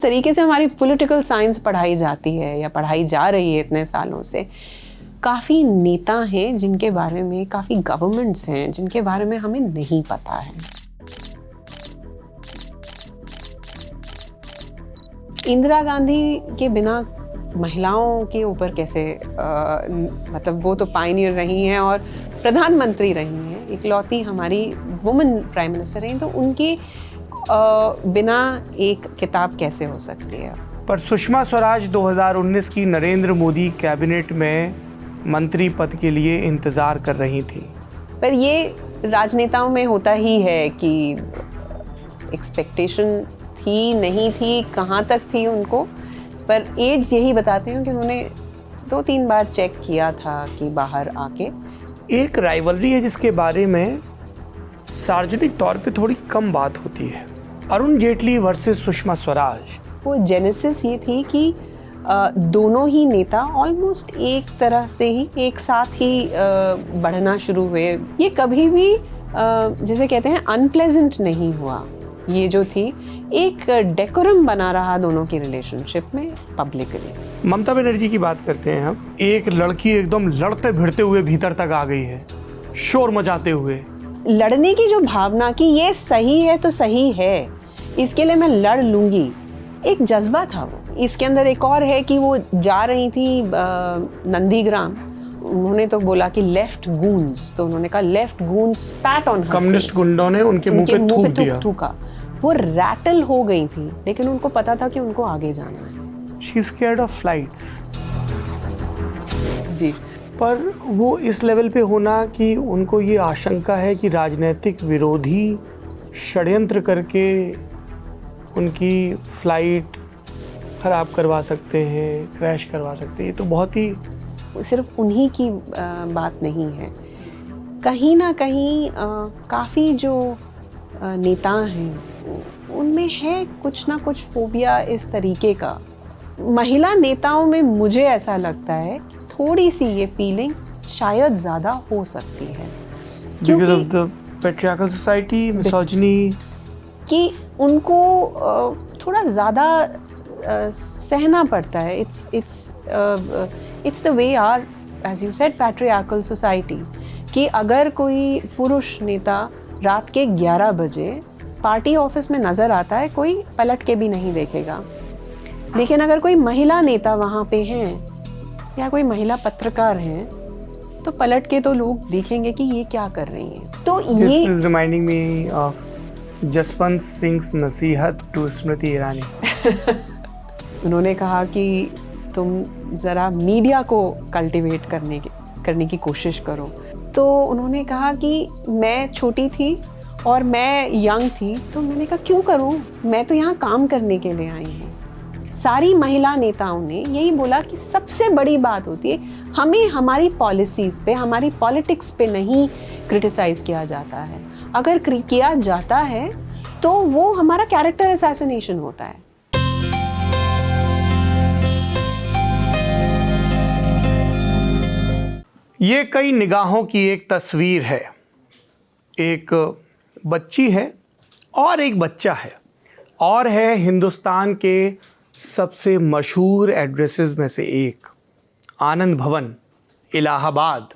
तरीके से हमारी पॉलिटिकल साइंस पढ़ाई जाती है या पढ़ाई जा रही है इतने सालों से, काफ़ी नेता हैं जिनके बारे में, काफ़ी गवर्नमेंट्स हैं जिनके बारे में हमें नहीं पता है। इंदिरा गांधी के बिना महिलाओं के ऊपर कैसे मतलब वो तो पायनियर रही हैं और प्रधानमंत्री रही हैं, इकलौती हमारी वुमेन प्राइम मिनिस्टर रही, तो उनके बिना एक किताब कैसे हो सकती है। पर सुषमा स्वराज 2019 की नरेंद्र मोदी कैबिनेट में मंत्री पद के लिए इंतजार कर रही थी। पर ये राजनेताओं में होता ही है कि एक्सपेक्टेशन थी नहीं थी, कहाँ तक थी उनको, पर एड्स यही बताते हैं कि उन्होंने 2-3 बार चेक किया था कि बाहर आके। एक राइवलरी है जिसके बारे में सार्वजनिक तौर पे थोड़ी कम बात होती है, अरुण जेटली वर्सेस सुषमा स्वराज। वो जेनेसिस ये थी कि दोनों ही नेता ऑलमोस्ट एक तरह से ही एक साथ ही बढ़ना शुरू हुए। ये कभी भी जैसे कहते हैं अनप्लेजेंट नहीं हुआ। ये जो थी एक डेकोरम बना रहा दोनों की रिलेशनशिप में पब्लिकली। ममता बनर्जी की बात करते हैं हम। एक लड़की एकदम लड़ते भिड़ते हुए भीतर तक आ गई है, शोर मचाते हुए। लड़ने की जो भावना कि ये सही है तो सही है, इसके लिए मैं लड़ लूंगी, एक जज्बा था वो। इसके अंदर एक और है कि वो जा रही थी नंदीग्राम, उन्होंने तो बोला कि लेफ्ट गूंस, तो उन्होंने कहा left goons PAT on her, communist गुंडों ने उनके मुंह पे थूका। वो रैटल हो गई थी, लेकिन उनको पता था कि उनको आगे जाना है। She is scared of flights. जी, पर वो इस लेवल पे होना कि उनको ये आशंका है कि राजनीतिक विरोधी षड्यंत्र करके उनकी फ्लाइट खराब करवा सकते हैं, क्रैश करवा सकते हैं, ये तो बहुत ही सिर्फ उन्हीं की बात नहीं है। कहीं ना कहीं काफ़ी जो नेता हैं उनमें है कुछ ना कुछ फोबिया इस तरीके का। महिला नेताओं में मुझे ऐसा लगता है कि थोड़ी सी ये फीलिंग शायद ज़्यादा हो सकती है, क्योंकि पैट्रियार्कल सोसाइटी, मिसोजिनी, कि उनको थोड़ा ज़्यादा सहना पड़ता है। It's the way are, as you said, patriarchal society, कि अगर कोई पुरुष नेता रात के 11 बजे पार्टी ऑफिस में नज़र आता है, कोई पलट के भी नहीं देखेगा, लेकिन अगर कोई महिला नेता वहाँ पे हैं या कोई महिला पत्रकार हैं तो पलट के तो लोग देखेंगे कि ये क्या कर रही हैं। तो ये This is reminding me of Jaswant Singh नसीहत टू स्मृति ईरानी। उन्होंने कहा कि तुम ज़रा मीडिया को कल्टीवेट करने की कोशिश करो। तो उन्होंने कहा कि मैं छोटी थी और मैं यंग थी, तो मैंने कहा क्यों करूं, मैं तो यहाँ काम करने के लिए आई हूँ। सारी महिला नेताओं ने यही बोला कि सबसे बड़ी बात होती है हमें हमारी पॉलिसीज़ पे, हमारी पॉलिटिक्स पे नहीं क्रिटिसाइज़ किया जाता है। अगर किया जाता है तो वो हमारा कैरेक्टर असैसिनेशन होता है। ये कई निगाहों की एक तस्वीर है। एक बच्ची है और एक बच्चा है, और है हिंदुस्तान के सबसे मशहूर एड्रेसेस में से एक, आनंद भवन, इलाहाबाद,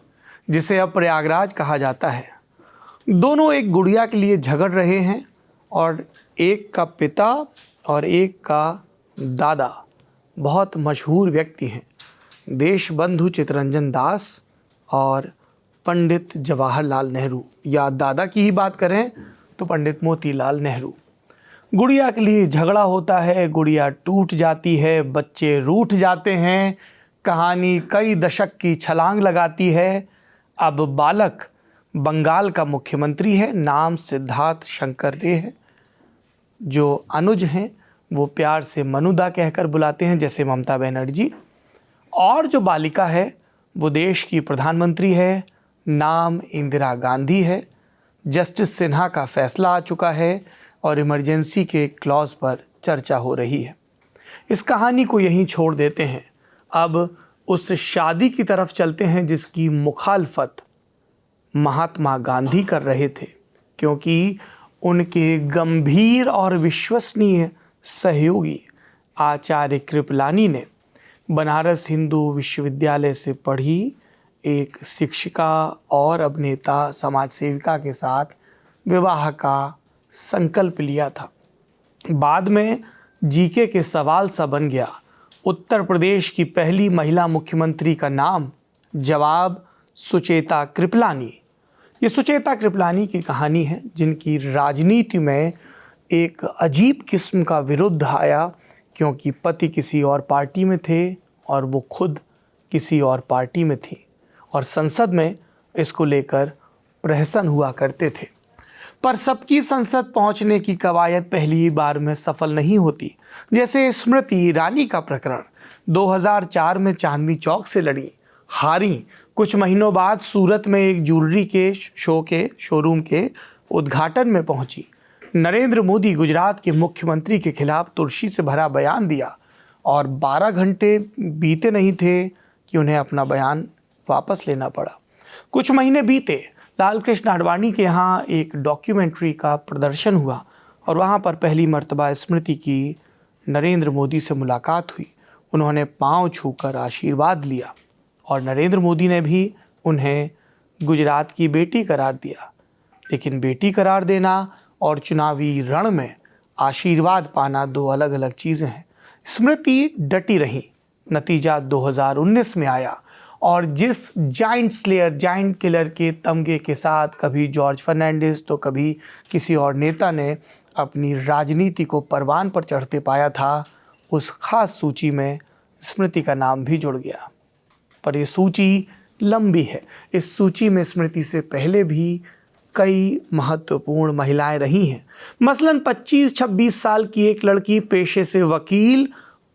जिसे अब प्रयागराज कहा जाता है। दोनों एक गुड़िया के लिए झगड़ रहे हैं, और एक का पिता और एक का दादा बहुत मशहूर व्यक्ति हैं, देशबंधु चित्तरंजन दास और पंडित जवाहरलाल नेहरू, या दादा की ही बात करें तो पंडित मोतीलाल नेहरू। गुड़िया के लिए झगड़ा होता है, गुड़िया टूट जाती है, बच्चे रूठ जाते हैं, कहानी कई दशक की छलांग लगाती है। अब बालक बंगाल का मुख्यमंत्री है, नाम सिद्धार्थ शंकर रे है। जो अनुज हैं वो प्यार से मनुदा कहकर बुलाते हैं, जैसे ममता बनर्जी। और जो बालिका है वो देश की प्रधानमंत्री है, नाम इंदिरा गांधी है। जस्टिस सिन्हा का फैसला आ चुका है और इमरजेंसी के क्लॉज पर चर्चा हो रही है। इस कहानी को यहीं छोड़ देते हैं, अब उस शादी की तरफ चलते हैं जिसकी मुखालफत महात्मा गांधी कर रहे थे, क्योंकि उनके गंभीर और विश्वसनीय सहयोगी आचार्य कृपलानी ने बनारस हिंदू विश्वविद्यालय से पढ़ी एक शिक्षिका और अभिनेता समाज सेविका के साथ विवाह का संकल्प लिया था। बाद में जीके के सवाल सा बन गया, उत्तर प्रदेश की पहली महिला मुख्यमंत्री का नाम, जवाब सुचेता कृपलानी। ये सुचेता कृपलानी की कहानी है, जिनकी राजनीति में एक अजीब किस्म का विरोध आया, क्योंकि पति किसी और पार्टी में थे और वो खुद किसी और पार्टी में थी, और संसद में इसको लेकर प्रहसन हुआ करते थे। पर सबकी संसद पहुंचने की कवायद पहली ही बार में सफल नहीं होती। जैसे स्मृति ईरानी का प्रकरण 2004 में चांदनी चौक से लड़ी, हारी, कुछ महीनों बाद सूरत में एक ज्वेलरी के शोरूम के उद्घाटन में पहुंची। नरेंद्र मोदी गुजरात के मुख्यमंत्री के खिलाफ तुलसी से भरा बयान दिया और 12 घंटे बीते नहीं थे कि उन्हें अपना बयान वापस लेना पड़ा। कुछ महीने बीते, लाल कृष्ण आडवाणी के यहाँ एक डॉक्यूमेंट्री का प्रदर्शन हुआ और वहाँ पर पहली मर्तबा स्मृति की नरेंद्र मोदी से मुलाकात हुई। उन्होंने पांव छूकर आशीर्वाद लिया और नरेंद्र मोदी ने भी उन्हें गुजरात की बेटी करार दिया। लेकिन बेटी करार देना और चुनावी रण में आशीर्वाद पाना दो अलग अलग चीज़ें हैं। स्मृति डटी रही। नतीजा 2019 में आया और जिस जाइंट किलर के तमगे के साथ कभी जॉर्ज फर्नांडिस तो कभी किसी और नेता ने अपनी राजनीति को परवान पर चढ़ते पाया था, उस खास सूची में स्मृति का नाम भी जुड़ गया। पर ये सूची लंबी है। इस सूची में स्मृति से पहले भी कई महत्वपूर्ण महिलाएं रही हैं। मसलन 25-26 साल की एक लड़की, पेशे से वकील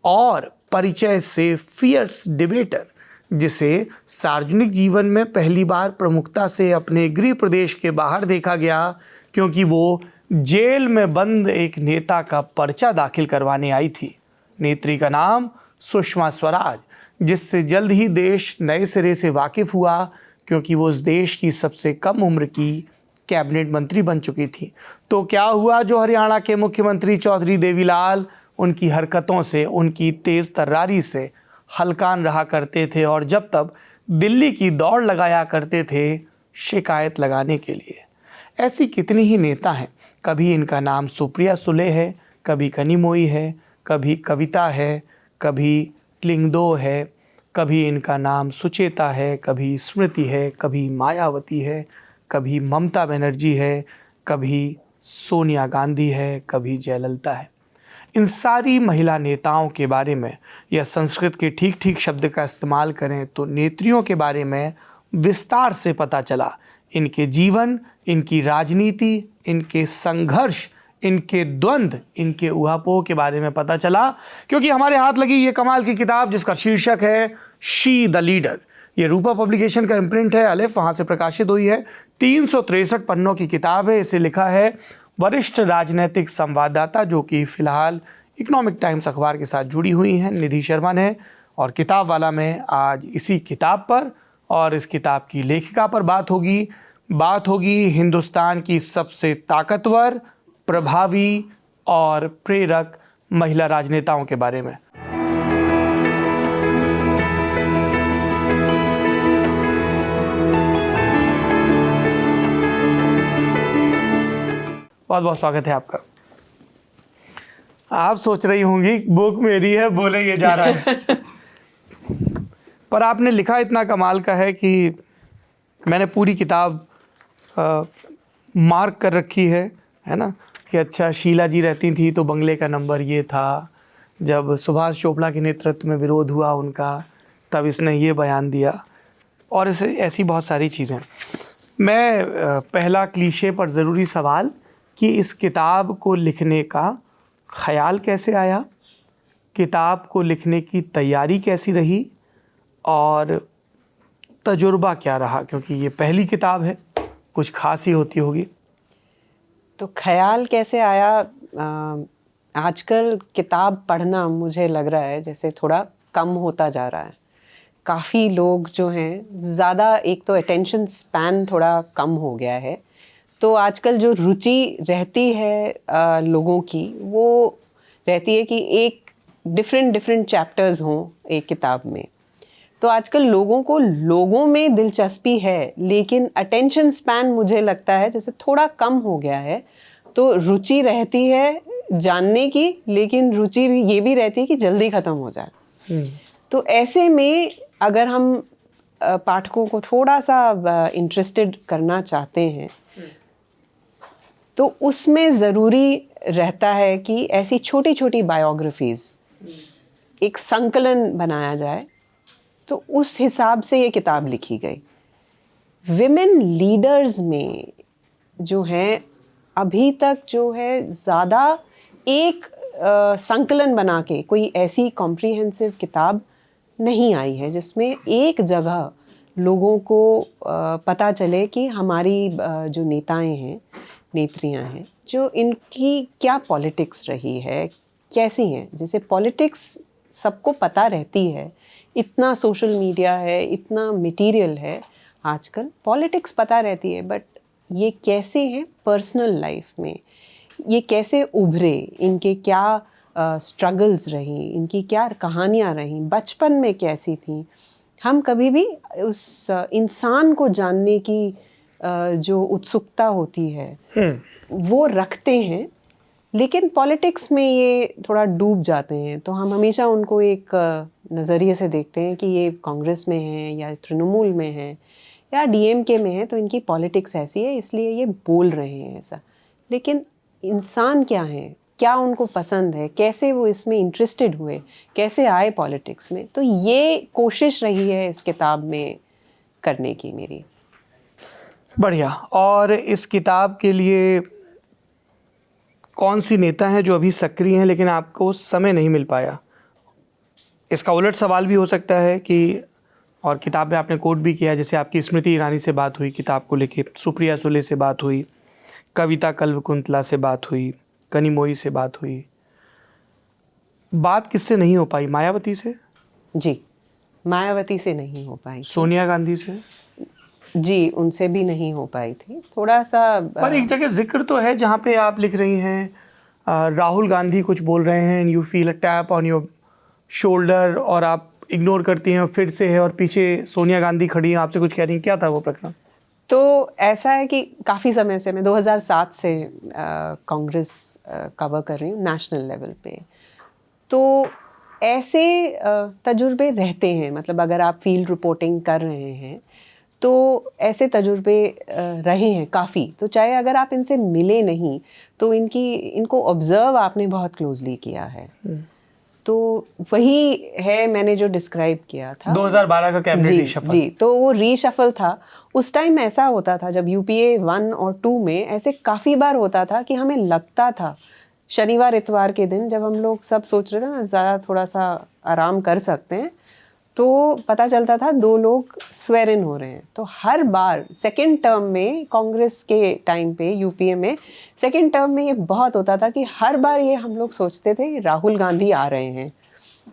और परिचय से फियर्स डिबेटर, जिसे सार्वजनिक जीवन में पहली बार प्रमुखता से अपने गृह प्रदेश के बाहर देखा गया, क्योंकि वो जेल में बंद एक नेता का पर्चा दाखिल करवाने आई थी। नेत्री का नाम सुषमा स्वराज, जिससे जल्द ही देश नए सिरे से वाकिफ हुआ, क्योंकि वो उस देश की सबसे कम उम्र की कैबिनेट मंत्री बन चुकी थी। तो क्या हुआ, जो हरियाणा के मुख्यमंत्री चौधरी देवीलाल उनकी हरकतों से, उनकी तेज तर्रारी से हलकान रहा करते थे और जब तब दिल्ली की दौड़ लगाया करते थे शिकायत लगाने के लिए। ऐसी कितनी ही नेता हैं। कभी इनका नाम सुप्रिया सुले है, कभी कनिमोई है, कभी कविता है, कभी लिंगदो है, कभी इनका नाम सुचेता है, कभी स्मृति है, कभी मायावती है, कभी ममता बनर्जी है, कभी सोनिया गांधी है, कभी जयललिता है। इन सारी महिला नेताओं के बारे में, या संस्कृत के ठीक ठीक शब्द का इस्तेमाल करें तो नेत्रियों के बारे में विस्तार से पता चला। इनके जीवन, इनकी राजनीति, इनके संघर्ष, इनके द्वंद्व, इनके उहापोह के बारे में पता चला, क्योंकि हमारे हाथ लगी ये कमाल की किताब जिसका शीर्षक है शी द लीडर। ये रूपा पब्लिकेशन का इम्प्रिंट है, अलिफ, वहाँ से प्रकाशित हुई है। 363 पन्नों की किताब है। इसे लिखा है वरिष्ठ राजनीतिक संवाददाता, जो कि फिलहाल इकोनॉमिक टाइम्स अखबार के साथ जुड़ी हुई हैं, निधि शर्मा ने। और किताब वाला में आज इसी किताब पर और इस किताब की लेखिका पर बात होगी हिंदुस्तान की सबसे ताकतवर, प्रभावी और प्रेरक महिला राजनेताओं के बारे में। बहुत बहुत स्वागत है आपका। आप सोच रही होंगी बुक मेरी है, बोले ये जा रहा है पर आपने लिखा इतना कमाल का है कि मैंने पूरी किताब मार्क कर रखी है ना, कि अच्छा शीला जी रहती थी तो बंगले का नंबर ये था, जब सुभाष चोपड़ा के नेतृत्व में विरोध हुआ उनका तब इसने ये बयान दिया, और ऐसी बहुत सारी चीज़ें। मैं पहला क्लीशे पर ज़रूरी सवाल कि इस किताब को लिखने का ख्याल कैसे आया, किताब को लिखने की तैयारी कैसी रही और तजुर्बा क्या रहा, क्योंकि ये पहली किताब है, कुछ खास ही होती होगी। तो ख्याल कैसे आया, आजकल किताब पढ़ना मुझे लग रहा है जैसे थोड़ा कम होता जा रहा है। काफ़ी लोग जो हैं ज़्यादा, एक तो अटेंशन स्पैन थोड़ा कम हो गया है, तो आजकल जो रुचि रहती है लोगों की, वो रहती है कि एक डिफरेंट डिफरेंट चैप्टर्स हों एक किताब में। तो आजकल लोगों में दिलचस्पी है, लेकिन अटेंशन स्पैन मुझे लगता है जैसे थोड़ा कम हो गया है। तो रुचि रहती है जानने की, लेकिन रुचि भी ये भी रहती है कि जल्दी ख़त्म हो जाए। तो ऐसे में अगर हम पाठकों को थोड़ा सा इंटरेस्टेड करना चाहते हैं तो उसमें ज़रूरी रहता है कि ऐसी छोटी छोटी बायोग्राफीज़ एक संकलन बनाया जाए। तो उस हिसाब से ये किताब लिखी गई। विमेन लीडर्स में जो हैं अभी तक जो है ज़्यादा एक संकलन बना के कोई ऐसी कॉम्प्रिहेंसिव किताब नहीं आई है जिसमें एक जगह लोगों को पता चले कि हमारी जो नेताएं हैं, नेत्रियां हैं, जो इनकी क्या पॉलिटिक्स रही है, कैसी हैं। जैसे पॉलिटिक्स सबको पता रहती है, इतना सोशल मीडिया है, इतना मटेरियल है आजकल, पॉलिटिक्स पता रहती है, बट ये कैसे हैं पर्सनल लाइफ में, ये कैसे उभरे, इनके क्या स्ट्रगल्स रही, इनकी क्या कहानियाँ रहीं, बचपन में कैसी थी। हम कभी भी उस इंसान को जानने की जो उत्सुकता होती है वो रखते हैं, लेकिन पॉलिटिक्स में ये थोड़ा डूब जाते हैं। तो हम हमेशा उनको एक नज़रिए से देखते हैं कि ये कांग्रेस में है या तृणमूल में है या डीएमके में है, तो इनकी पॉलिटिक्स ऐसी है इसलिए ये बोल रहे हैं ऐसा। लेकिन इंसान क्या है, क्या उनको पसंद है, कैसे वो इसमें इंटरेस्टेड हुए, कैसे आए पॉलिटिक्स में, तो ये कोशिश रही है इस किताब में करने की मेरी। बढ़िया। और इस किताब के लिए कौन सी नेता हैं जो अभी सक्रिय हैं लेकिन आपको समय नहीं मिल पाया? इसका उलट सवाल भी हो सकता है कि, और किताब में आपने कोट भी किया, जैसे आपकी स्मृति ईरानी से बात हुई किताब को लेके, सुप्रिया सुले से बात हुई, कविता कल्वकुंतला से बात हुई, कनिमोई से बात हुई, बात किससे नहीं हो पाई? मायावती से? जी, मायावती से नहीं हो पाई। सोनिया गांधी से? जी, उनसे भी नहीं हो पाई थी। थोड़ा सा पर एक जगह जिक्र तो है जहाँ पे आप लिख रही हैं राहुल गांधी कुछ बोल रहे हैं, you feel a tap on your shoulder, और आप इग्नोर करती हैं, और फिर से है और पीछे सोनिया गांधी खड़ी हैं आपसे कुछ कह रही हैं। क्या था वो प्रकरण? तो ऐसा है कि काफ़ी समय से मैं 2007 से कांग्रेस कवर कर रही हूँ नेशनल लेवल पे। तो ऐसे तजुर्बे रहते हैं, मतलब अगर आप फील्ड रिपोर्टिंग कर रहे हैं तो ऐसे तजुर्बे रहे हैं काफ़ी। तो चाहे अगर आप इनसे मिले नहीं तो इनको ऑब्ज़र्व आपने बहुत क्लोजली किया है। तो वही है मैंने जो डिस्क्राइब किया था 2012 का कैबिनेट रीशफल। जी, तो वो रीशफल था। उस टाइम ऐसा होता था जब यूपीए 1 और 2 में ऐसे काफ़ी बार होता था कि हमें लगता था शनिवार इतवार के दिन जब हम लोग सब सोच रहे थे ना ज़्यादा थोड़ा सा आराम कर सकते हैं, तो पता चलता था 2 लोग स्वेर इन हो रहे हैं। तो हर बार सेकेंड टर्म में कांग्रेस के टाइम पे यूपीए में सेकेंड टर्म में ये बहुत होता था कि हर बार ये हम लोग सोचते थे राहुल गांधी आ रहे हैं,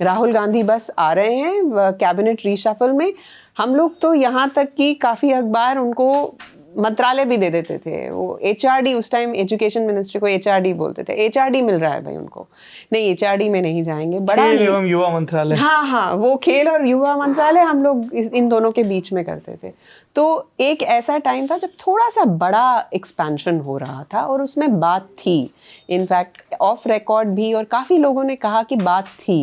राहुल गांधी बस आ रहे हैं कैबिनेट रीशफल में। हम लोग तो यहाँ तक कि काफ़ी अखबार उनको मंत्रालय भी दे देते थे। वो एचआरडी, उस टाइम एजुकेशन मिनिस्ट्री को एचआरडी बोलते थे, एचआरडी मिल रहा है भाई उनको, नहीं एचआरडी में नहीं जाएंगे, बड़ा खेल एवं युवा मंत्रालय। हाँ, वो खेल और युवा मंत्रालय हम लोग इन दोनों के बीच में करते थे। तो एक ऐसा टाइम था जब थोड़ा सा बड़ा एक्सपेंशन हो रहा था और उसमें बात थी, इनफैक्ट ऑफ रिकॉर्ड भी, और काफ़ी लोगों ने कहा कि बात थी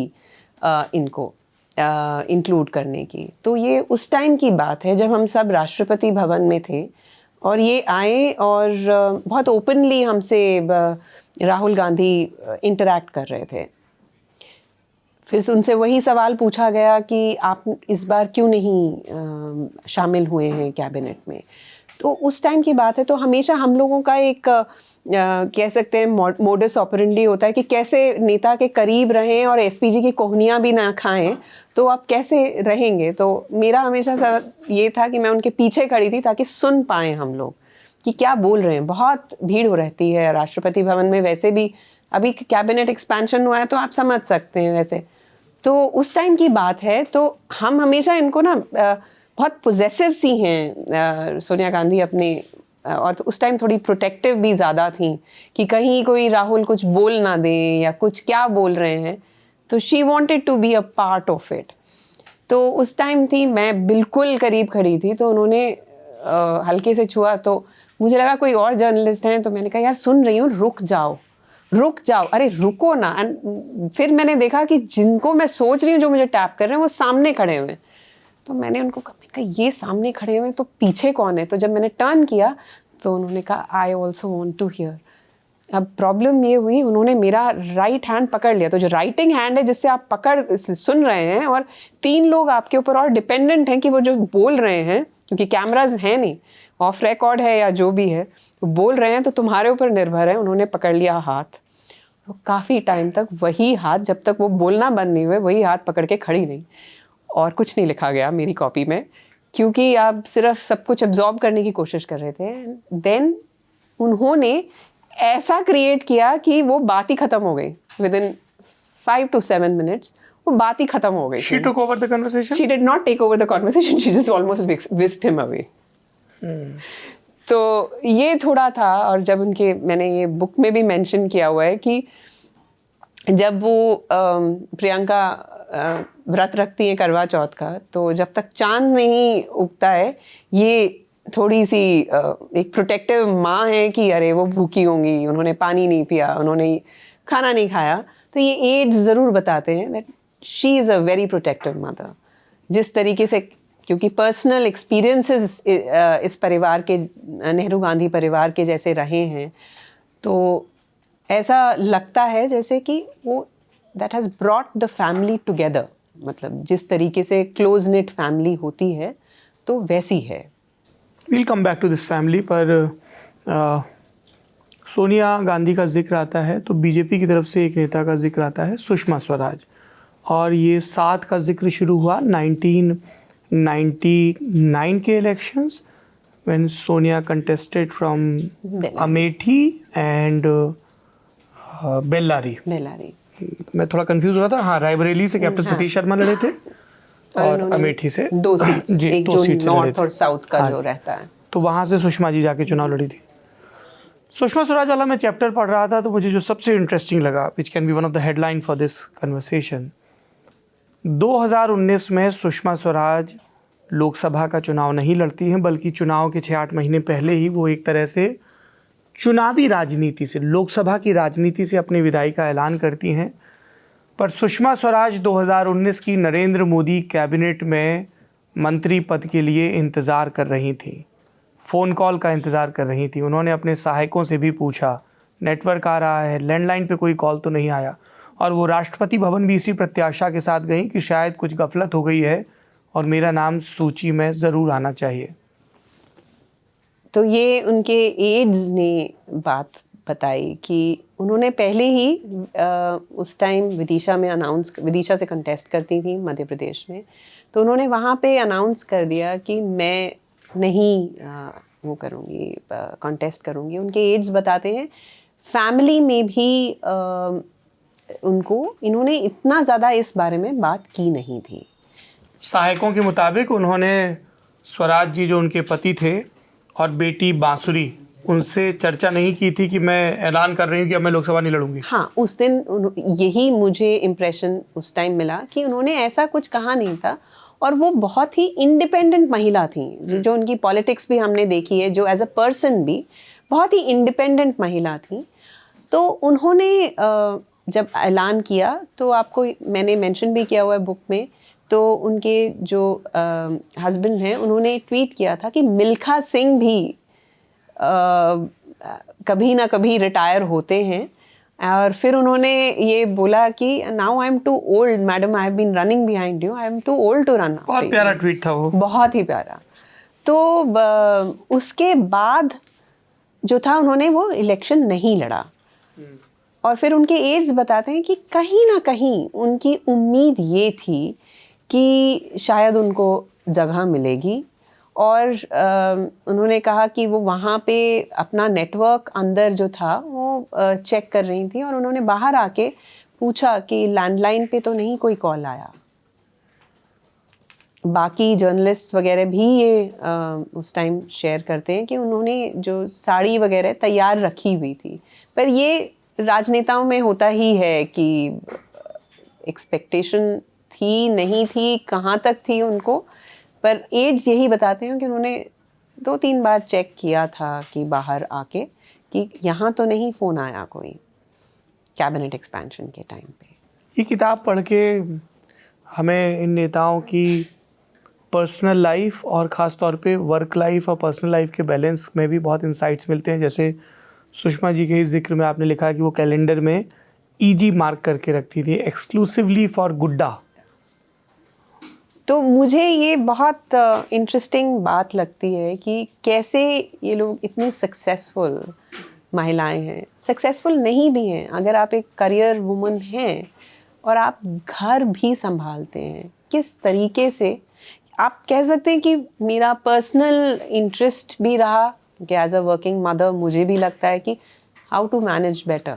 इनको इंक्लूड करने की। तो ये उस टाइम की बात है जब हम सब राष्ट्रपति भवन में थे और ये आए और बहुत ओपनली हमसे राहुल गांधी इंटरैक्ट कर रहे थे। फिर उनसे वही सवाल पूछा गया कि आप इस बार क्यों नहीं शामिल हुए हैं कैबिनेट में। तो उस टाइम की बात है। तो हमेशा हम लोगों का एक कह सकते हैं मोडस ऑपरेंडी होता है कि कैसे नेता के करीब रहें और एसपीजी की कोहनियाँ भी ना खाएं, तो आप कैसे रहेंगे। तो मेरा हमेशा ये था कि मैं उनके पीछे खड़ी थी ताकि सुन पाएँ हम लोग कि क्या बोल रहे हैं। बहुत भीड़ हो रहती है राष्ट्रपति भवन में, वैसे भी अभी कैबिनेट एक्सपेंशन हुआ है तो आप समझ सकते हैं वैसे। तो उस टाइम की बात है। तो हम हमेशा इनको ना बहुत पोजेसिव सी हैं सोनिया गांधी अपने, और उस टाइम थोड़ी प्रोटेक्टिव भी ज़्यादा थी कि कहीं कोई राहुल कुछ बोल ना दे या कुछ क्या बोल रहे हैं। तो she wanted to be a part of it. तो उस टाइम थी, मैं बिल्कुल करीब खड़ी थी, तो उन्होंने हल्के से छुआ, तो मुझे लगा कोई और जर्नलिस्ट हैं, तो मैंने कहा यार सुन रही हूँ, रुक जाओ रुक जाओ, अरे रुको ना। एंड फिर मैंने देखा कि जिनको मैं सोच रही हूँ जो मुझे टैप कर रहे हैं वो सामने खड़े हुए हैं। तो मैंने उनको कहा ये सामने खड़े हुए हैं तो पीछे कौन है? तो जब मैंने टर्न किया तो उन्होंने कहा I also want to hear. अब प्रॉब्लम ये हुई, उन्होंने मेरा राइट हैंड पकड़ लिया। तो जो राइटिंग हैंड है जिससे आप पकड़ सुन रहे हैं, और 3 लोग आपके ऊपर और डिपेंडेंट हैं कि वो जो बोल रहे हैं, क्योंकि कैमराज हैं नहीं, ऑफ रिकॉर्ड है या जो भी है, तो बोल रहे हैं तो तुम्हारे ऊपर निर्भर है। उन्होंने पकड़ लिया हाथ, तो काफ़ी टाइम तक वही हाथ, जब तक वो बोलना बंद नहीं हुए, वही हाथ पकड़ के खड़ी रही। और कुछ नहीं लिखा गया मेरी कॉपी में, क्योंकि आप सिर्फ सब कुछ एब्जॉर्ब करने की कोशिश कर रहे थे। देन उन्होंने ऐसा क्रिएट किया कि वो बात ही ख़त्म हो गई। विद इन 5 to 7 minutes वो बात ही ख़त्म हो गई। She took over the conversation? She did not take over the conversation. She just almost whisked him away. तो ये थोड़ा था। और जब उनके, मैंने ये बुक में भी मेंशन किया हुआ है कि जब वो प्रियंका व्रत रखती हैं करवा चौथ का, तो जब तक चांद नहीं उगता है, ये थोड़ी सी एक प्रोटेक्टिव माँ है कि अरे वो भूखी होंगी, उन्होंने पानी नहीं पिया, उन्होंने खाना नहीं खाया। तो ये एड्स ज़रूर बताते हैं that she is a very protective mother. जिस तरीके से, क्योंकि पर्सनल एक्सपीरियंसेस इस परिवार के, नेहरू गांधी परिवार के जैसे रहे हैं, तो ऐसा लगता है जैसे कि वो that has brought the family together. मतलब जिस तरीके से क्लोज निट फैमिली होती है, तो वैसी है। We'll come back to this family, पर सोनिया गांधी का जिक्र आता है तो बीजेपी की तरफ से एक नेता का जिक्र आता है, सुषमा स्वराज। और ये 7 का जिक्र शुरू हुआ 1999 के elections, when Sonia contested from Amethi and Bellary. मैं थोड़ा कंफ्यूज हो रहा था, हाँ, रायबरेली से कैप्टन सतीश शर्मा लड़े थे और अमेठी से 2 सीट्स, जी, एक 2 जो सीट नॉर्थ और साउथ का जो रहता है, तो वहाँ से सुषमा जी जाके चुनाव लड़ी थी। सुषमा स्वराज वाला मैं चैप्टर पढ़ रहा था, तो मुझे जो सबसे इंटरेस्टिंग लगा, which can be one of the headline for this conversation, 2019 में सुषमा स्वराज लोकसभा का चुनाव नहीं लड़ती हैं, बल्कि चुनाव के 6-8 महीने पहले ही वो एक तरह से चुनावी राजनीति से, लोकसभा की राजनीति से अपनी विदाई का ऐलान करती हैं। पर सुषमा स्वराज 2019 की नरेंद्र मोदी कैबिनेट में मंत्री पद के लिए इंतज़ार कर रही थी, फ़ोन कॉल का इंतज़ार कर रही थी। उन्होंने अपने सहायकों से भी पूछा, नेटवर्क आ रहा है, लैंडलाइन पे कोई कॉल तो नहीं आया, और वो राष्ट्रपति भवन भी इसी प्रत्याशा के साथ गई कि शायद कुछ गफलत हो गई है और मेरा नाम सूची में ज़रूर आना चाहिए। तो ये उनके एड्स ने बात बताई कि उन्होंने पहले ही उस टाइम विदिशा से कंटेस्ट करती थी मध्य प्रदेश में, तो उन्होंने वहाँ पे अनाउंस कर दिया कि मैं नहीं वो करूँगी, कंटेस्ट करूँगी। उनके एड्स बताते हैं फैमिली में भी इन्होंने इतना ज़्यादा इस बारे में बात की नहीं थी। सहायकों के मुताबिक उन्होंने स्वराज जी जो उनके पति थे और बेटी बांसुरी, उनसे चर्चा नहीं की थी कि मैं ऐलान कर रही हूँ कि अब मैं लोकसभा नहीं लड़ूंगी। हाँ, उस दिन यही मुझे इम्प्रेशन उस टाइम मिला कि उन्होंने ऐसा कुछ कहा नहीं था। और वो बहुत ही इंडिपेंडेंट महिला थी, जो उनकी पॉलिटिक्स भी हमने देखी है, जो एज अ पर्सन भी बहुत ही इंडिपेंडेंट महिला थी। तो उन्होंने जब ऐलान किया, तो आपको मैंने मेंशन भी किया हुआ है बुक में, तो उनके जो हस्बैंड हैं, उन्होंने ट्वीट किया था कि मिल्खा सिंह भी कभी ना कभी रिटायर होते हैं। और फिर उन्होंने ये बोला कि now I am too old madam, I have been running behind you, I am too old to run. बहुत प्यारा ट्वीट था वो, बहुत ही प्यारा। तो उसके बाद जो था, उन्होंने वो इलेक्शन नहीं लड़ा। और फिर उनके एड्स बताते हैं कि कहीं ना कहीं उनकी उम्मीद ये थी कि शायद उनको जगह मिलेगी। और उन्होंने कहा कि वो वहाँ पे अपना नेटवर्क अंदर जो था वो चेक कर रही थी, और उन्होंने बाहर आके पूछा कि लैंडलाइन पे तो नहीं कोई कॉल आया। बाकी जर्नलिस्ट वगैरह भी ये उस टाइम शेयर करते हैं कि उन्होंने जो साड़ी वगैरह तैयार रखी हुई थी। पर ये राजनेताओं में होता ही है कि एक्सपेक्टेशन थी नहीं थी, कहाँ तक थी उनको, पर एड्स यही बताते हैं कि उन्होंने 2-3 बार चेक किया था कि बाहर आके कि यहाँ तो नहीं फ़ोन आया कोई कैबिनेट एक्सपेंशन के टाइम पे। ये किताब पढ़ के हमें इन नेताओं की पर्सनल लाइफ और ख़ास तौर पे वर्क लाइफ और पर्सनल लाइफ के बैलेंस में भी बहुत इंसाइट्स मिलते हैं। जैसे सुषमा जी के इस जिक्र में आपने लिखा कि वो कैलेंडर में ईजी मार्क करके रखती थी, एक्सक्लूसिवली फॉर गुड्डा। तो मुझे ये बहुत इंटरेस्टिंग बात लगती है कि कैसे ये लोग इतनी सक्सेसफुल महिलाएं हैं, सक्सेसफुल नहीं भी हैं, अगर आप एक करियर वुमन हैं और आप घर भी संभालते हैं, किस तरीके से आप कह सकते हैं कि मेरा पर्सनल इंटरेस्ट भी रहा कि एज अ वर्किंग मदर मुझे भी लगता है कि हाउ टू मैनेज बेटर,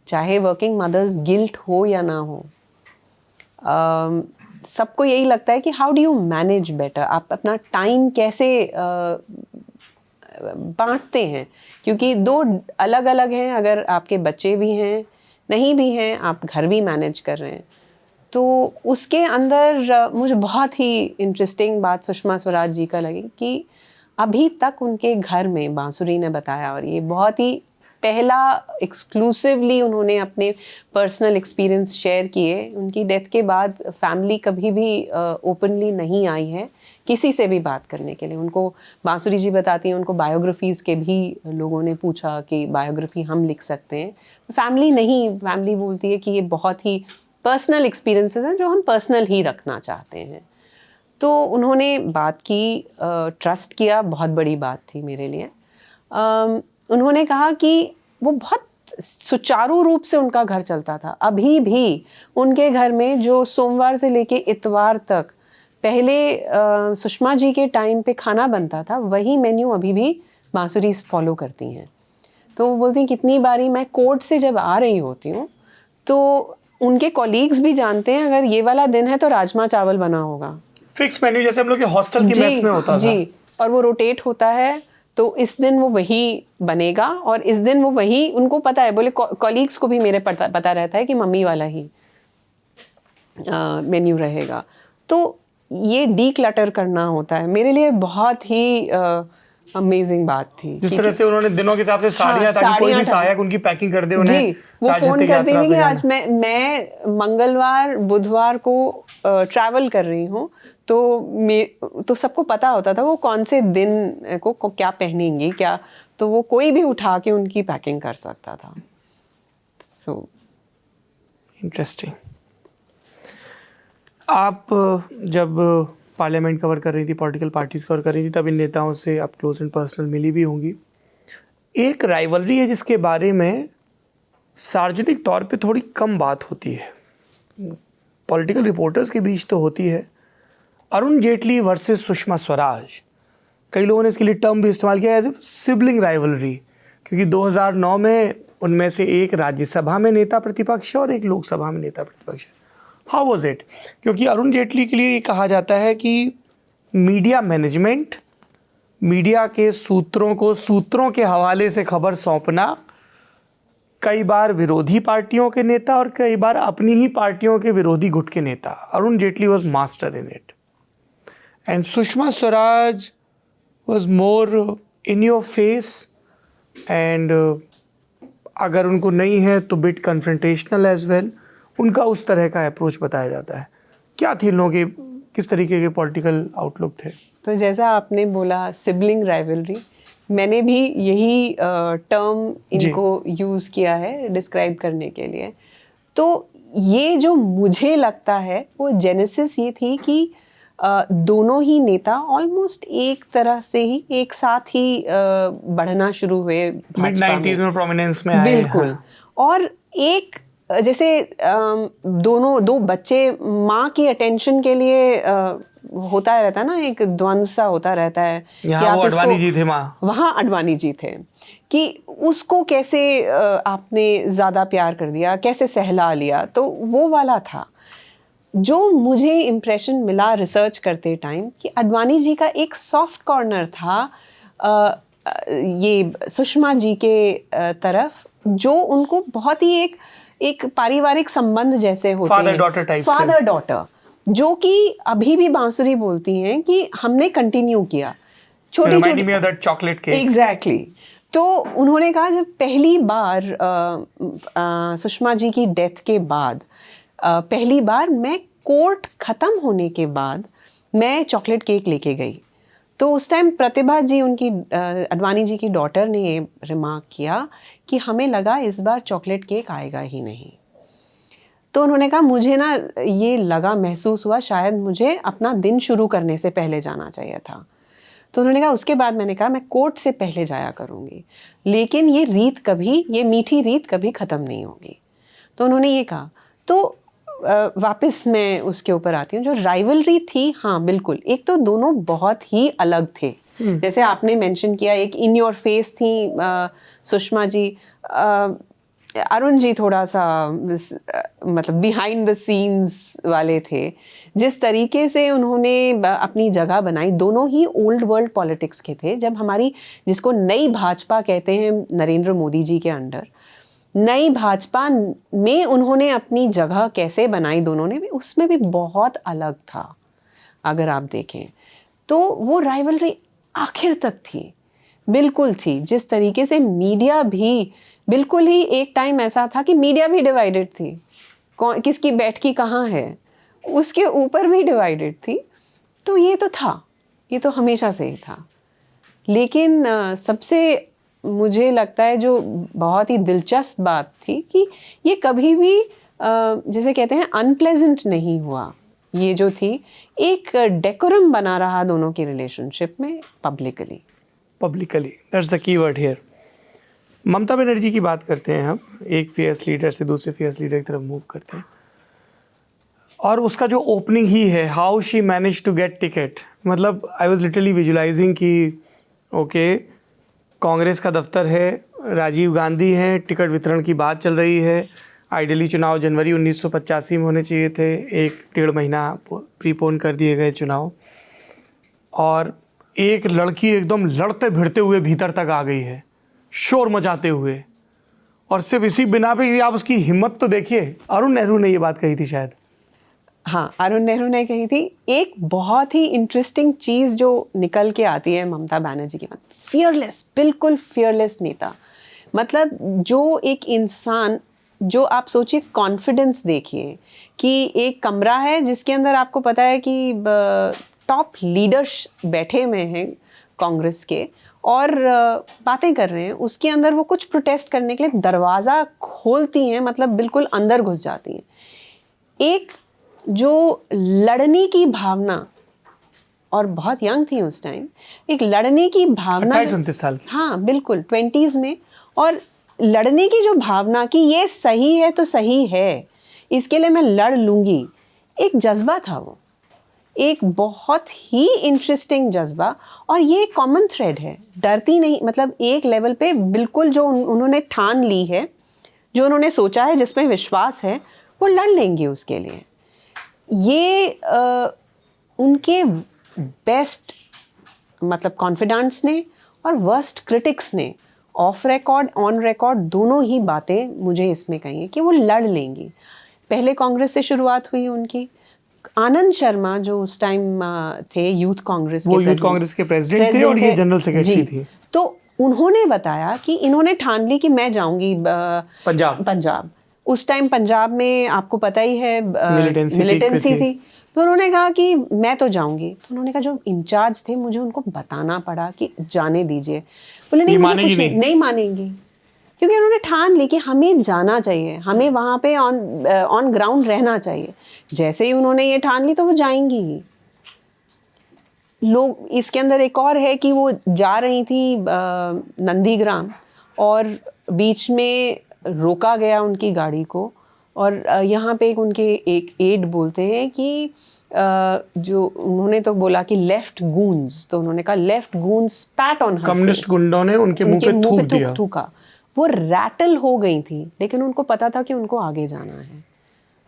चाहे वर्किंग मदर्स गिल्ट हो या ना हो, सबको यही लगता है कि how do you manage better, आप अपना टाइम कैसे बांटते हैं, क्योंकि दो अलग अलग हैं, अगर आपके बच्चे भी हैं नहीं भी हैं, आप घर भी मैनेज कर रहे हैं। तो उसके अंदर मुझे बहुत ही इंटरेस्टिंग बात सुषमा स्वराज जी का लगी कि अभी तक उनके घर में, बांसुरी ने बताया, और ये बहुत ही पहला एक्सक्लूसिवली उन्होंने अपने पर्सनल एक्सपीरियंस शेयर किए। उनकी डेथ के बाद फैमिली कभी भी ओपनली नहीं आई है किसी से भी बात करने के लिए। उनको, बांसुरी जी बताती हैं, उनको बायोग्राफीज़ के भी लोगों ने पूछा कि बायोग्राफी हम लिख सकते हैं, फैमिली नहीं, फैमिली बोलती है कि ये बहुत ही पर्सनल एक्सपीरियंसेस हैं जो हम पर्सनल ही रखना चाहते हैं। तो उन्होंने बात की, ट्रस्ट किया, बहुत बड़ी बात थी मेरे लिए। उन्होंने कहा कि वो बहुत सुचारू रूप से उनका घर चलता था, अभी भी उनके घर में जो सोमवार से लेके इतवार तक पहले सुषमा जी के टाइम पे खाना बनता था, वही मेन्यू अभी भी बांसुरी फॉलो करती हैं। तो वो बोलती हैं कितनी बारी मैं कोर्ट से जब आ रही होती हूँ तो उनके कॉलीग्स भी जानते हैं अगर ये वाला दिन है तो राजमा चावल बना होगा, फिक्स मेन्यू, जैसे हम लोग के हॉस्टल की मेस में होता था। जी, और वो रोटेट होता है, तो इस दिन वो वही बनेगा और इस दिन वो वही, उनको पता है, बोले कॉलीग्स को भी मेरे पता रहता है कि मम्मी वाला ही मेन्यू रहेगा। तो ये डीक्लटर करना होता है, मेरे लिए बहुत ही अमेजिंग बात थी। जिस तरह से उन्होंने दिनों के हिसाब से साड़ियाँ, ताकि कोई भी सहायक उनकी पैकिंग कर दे उन्हें। जी, वो फोन करती थी कि आज मैं मंगलवार बुधवार को ट्रैवल कर रही हूँ, तो सबको पता होता था वो कौन से दिन को क्या पहनेंगी, क्या, तो वो कोई भी उठा के उनकी पैकिंग कर सकता था। So interesting. आप जब पार्लियामेंट कवर कर रही थी, पॉलिटिकल पार्टीज कवर कर रही थी, तब इन नेताओं से आप क्लोज एंड पर्सनल मिली भी होंगी। एक राइवलरी है जिसके बारे में सार्वजनिक तौर पे थोड़ी कम बात होती है, पॉलिटिकल रिपोर्टर्स के बीच तो होती है, अरुण जेटली वर्सेस सुषमा स्वराज। कई लोगों ने इसके लिए टर्म भी इस्तेमाल किया एज ए सिबलिंग राइवलरी, क्योंकि 2009 में उनमें से एक राज्यसभा में नेता प्रतिपक्ष और एक लोकसभा में नेता प्रतिपक्ष। How was it? क्योंकि अरुण जेटली के लिए ये कहा जाता है कि मीडिया मैनेजमेंट, मीडिया के सूत्रों को सूत्रों के हवाले से खबर सौंपना, कई बार विरोधी पार्टियों के नेता और कई बार अपनी ही पार्टियों के विरोधी गुट के नेता, Arun Jaitley was master in it, and Sushma Swaraj was more in your face, and अगर उनको नहीं है तो बिट कन्फ्रंटेशनल एज वेल। उनका उस तरह का अप्रोच बताया जाता है। क्या थे इन लोगों के, किस तरीके के पॉलिटिकल आउटलुक थे? तो जैसा आपने बोला सिबलिंग राइवलरी, मैंने भी यही टर्म इनको यूज़ किया है डिस्क्राइब करने के लिए। तो ये जो मुझे लगता है वो जेनेसिस ये थी कि दोनों ही नेता ऑलमोस्ट एक तरह से ही एक साथ ही बढ़ना शुरू हुए मिड 90s में प्रोमिनेंस में आए। बिल्कुल। हाँ। और एक जैसे दो बच्चे माँ की अटेंशन के लिए होता रहता है ना, एक द्वंद्व सा होता रहता है। यहाँ वो अडवाणी जी थे, माँ वहाँ अडवाणी जी थे, कि उसको कैसे आपने ज़्यादा प्यार कर दिया, कैसे सहला लिया, तो वो वाला था। जो मुझे इम्प्रेशन मिला रिसर्च करते टाइम कि अडवाणी जी का एक सॉफ्ट कॉर्नर था ये सुषमा जी के तरफ, जो उनको बहुत ही एक एक पारिवारिक संबंध जैसे होते हैं, father daughter type, father daughter, जो कि अभी भी बांसुरी बोलती हैं कि हमने कंटिन्यू किया छोटी छोटी चॉकलेट केक। एग्जैक्टली। तो उन्होंने कहा जब पहली बार सुषमा जी की डेथ के बाद पहली बार मैं कोर्ट ख़त्म होने के बाद मैं चॉकलेट केक लेके गई, तो उस टाइम प्रतिभा जी, उनकी अडवाणी जी की डॉटर ने ये रिमार्क किया कि हमें लगा इस बार चॉकलेट केक आएगा ही नहीं। तो उन्होंने कहा मुझे ना ये लगा, महसूस हुआ शायद मुझे अपना दिन शुरू करने से पहले जाना चाहिए था। तो उन्होंने कहा उसके बाद मैंने कहा मैं कोर्ट से पहले जाया करूँगी, लेकिन ये रीत कभी, ये मीठी रीत कभी ख़त्म नहीं होगी। तो उन्होंने ये कहा। तो वापस मैं उसके ऊपर आती हूँ, जो राइवलरी थी, हाँ बिल्कुल, एक तो दोनों बहुत ही अलग थे। जैसे आपने मेंशन किया, एक इन योर फेस थी सुषमा जी, अरुण जी थोड़ा सा मतलब बिहाइंड द सीन्स वाले थे। जिस तरीके से उन्होंने अपनी जगह बनाई, दोनों ही ओल्ड वर्ल्ड पॉलिटिक्स के थे। जब हमारी, जिसको नई भाजपा कहते हैं नरेंद्र मोदी जी के अंडर, नई भाजपा में उन्होंने अपनी जगह कैसे बनाई, दोनों ने भी, उसमें भी बहुत अलग था। अगर आप देखें तो वो राइवलरी आखिर तक थी, बिल्कुल थी। जिस तरीके से मीडिया भी, बिल्कुल ही एक टाइम ऐसा था कि मीडिया भी डिवाइडेड थी, किसकी बैठकी कहाँ है उसके ऊपर भी डिवाइडेड थी। तो ये तो था, ये तो हमेशा से ही था। लेकिन सबसे मुझे लगता है जो बहुत ही दिलचस्प बात थी कि ये कभी भी जैसे कहते हैं अनप्लेजेंट नहीं हुआ। ये जो थी एक डेकोरम बना रहा दोनों की रिलेशनशिप में, publicly that's the key word here. Mamata Banerjee की बात करते हैं हम, एक फेयर्स लीडर से दूसरे फेयर्स लीडर की तरफ मूव करते हैं, और उसका जो ओपनिंग ही है, how she manage to get ticket, मतलब आई वाज लिटरली विजुलाइजिंग कि ओके, कांग्रेस का दफ्तर है, राजीव गांधी हैं, टिकट वितरण की बात चल रही है, आइडियली चुनाव जनवरी 1985 में होने चाहिए थे, 1-1.5 महीना प्रीपोन कर दिए गए चुनाव, और एक लड़की एकदम लड़ते भिड़ते हुए भीतर तक आ गई है, शोर मचाते हुए, और सिर्फ इसी बिना पे आप उसकी हिम्मत तो देखिए। अरुण नेहरू ने ये बात कही थी शायद। हाँ, अरुण नेहरू ने कही थी। एक बहुत ही इंटरेस्टिंग चीज़ जो निकल के आती है ममता बनर्जी की बात, फियरलेस, बिल्कुल फियरलेस नेता। मतलब जो एक इंसान, जो आप सोचिए, कॉन्फिडेंस देखिए कि एक कमरा है जिसके अंदर आपको पता है कि टॉप लीडर्स बैठे हुए हैं कांग्रेस के और बातें कर रहे हैं, उसके अंदर वो कुछ प्रोटेस्ट करने के लिए दरवाज़ा खोलती हैं, मतलब बिल्कुल अंदर घुस जाती हैं। एक जो लड़ने की भावना, और बहुत यंग थी उस टाइम, एक लड़ने की भावना, 28-29 साल की, हाँ बिल्कुल 20s में, और लड़ने की जो भावना कि ये सही है तो सही है, इसके लिए मैं लड़ लूँगी, एक जज्बा था वो, एक बहुत ही इंटरेस्टिंग जज्बा। और ये कॉमन थ्रेड है, डरती नहीं, मतलब एक लेवल पे बिल्कुल जो उन्होंने ठान ली है, जो उन्होंने सोचा है, जिसमें विश्वास है, वो लड़ लेंगे उसके लिए। ये उनके बेस्ट, मतलब कॉन्फिडेंट्स ने और वर्स्ट क्रिटिक्स ने ऑफ रिकॉर्ड, ऑन रिकॉर्ड, दोनों ही बातें मुझे इसमें कही है कि वो लड़ लेंगी। पहले कांग्रेस से शुरुआत हुई उनकी, आनंद शर्मा जो उस टाइम थे यूथ कांग्रेस के, वो यूथ कांग्रेस के प्रेसिडेंट थे और ये जनरल सेक्रेटरी थी। तो उन्होंने बताया कि इन्होंने ठान ली कि मैं जाऊंगी पंजाब। उस टाइम पंजाब में आपको पता ही है मिलिटेंसी थी। तो उन्होंने कहा कि मैं तो जाऊंगी। तो उन्होंने कहा, जो इंचार्ज थे, मुझे उनको बताना पड़ा कि जाने दीजिए। बोले नहीं, मुझे कुछ नहीं मानेंगी, क्योंकि उन्होंने ठान ली कि हमें जाना चाहिए, हमें वहाँ पे ऑन ग्राउंड रहना चाहिए। जैसे ही उन्होंने ये ठान ली तो वो जाएंगी ही। लोग, इसके अंदर एक और है कि वो जा रही थी नंदीग्राम, और बीच में रोका गया उनकी गाड़ी को, और यहाँ पे उनके एक एड बोलते हैं कि जो उन्होंने तो बोला कि लेफ्ट गूंस, तो उन्होंने कहा left goons स्पैट on her, communist गुंडों ने उनके मुंह पे थूका। वो रैटल हो गई थी, लेकिन उनको पता था कि उनको आगे जाना है,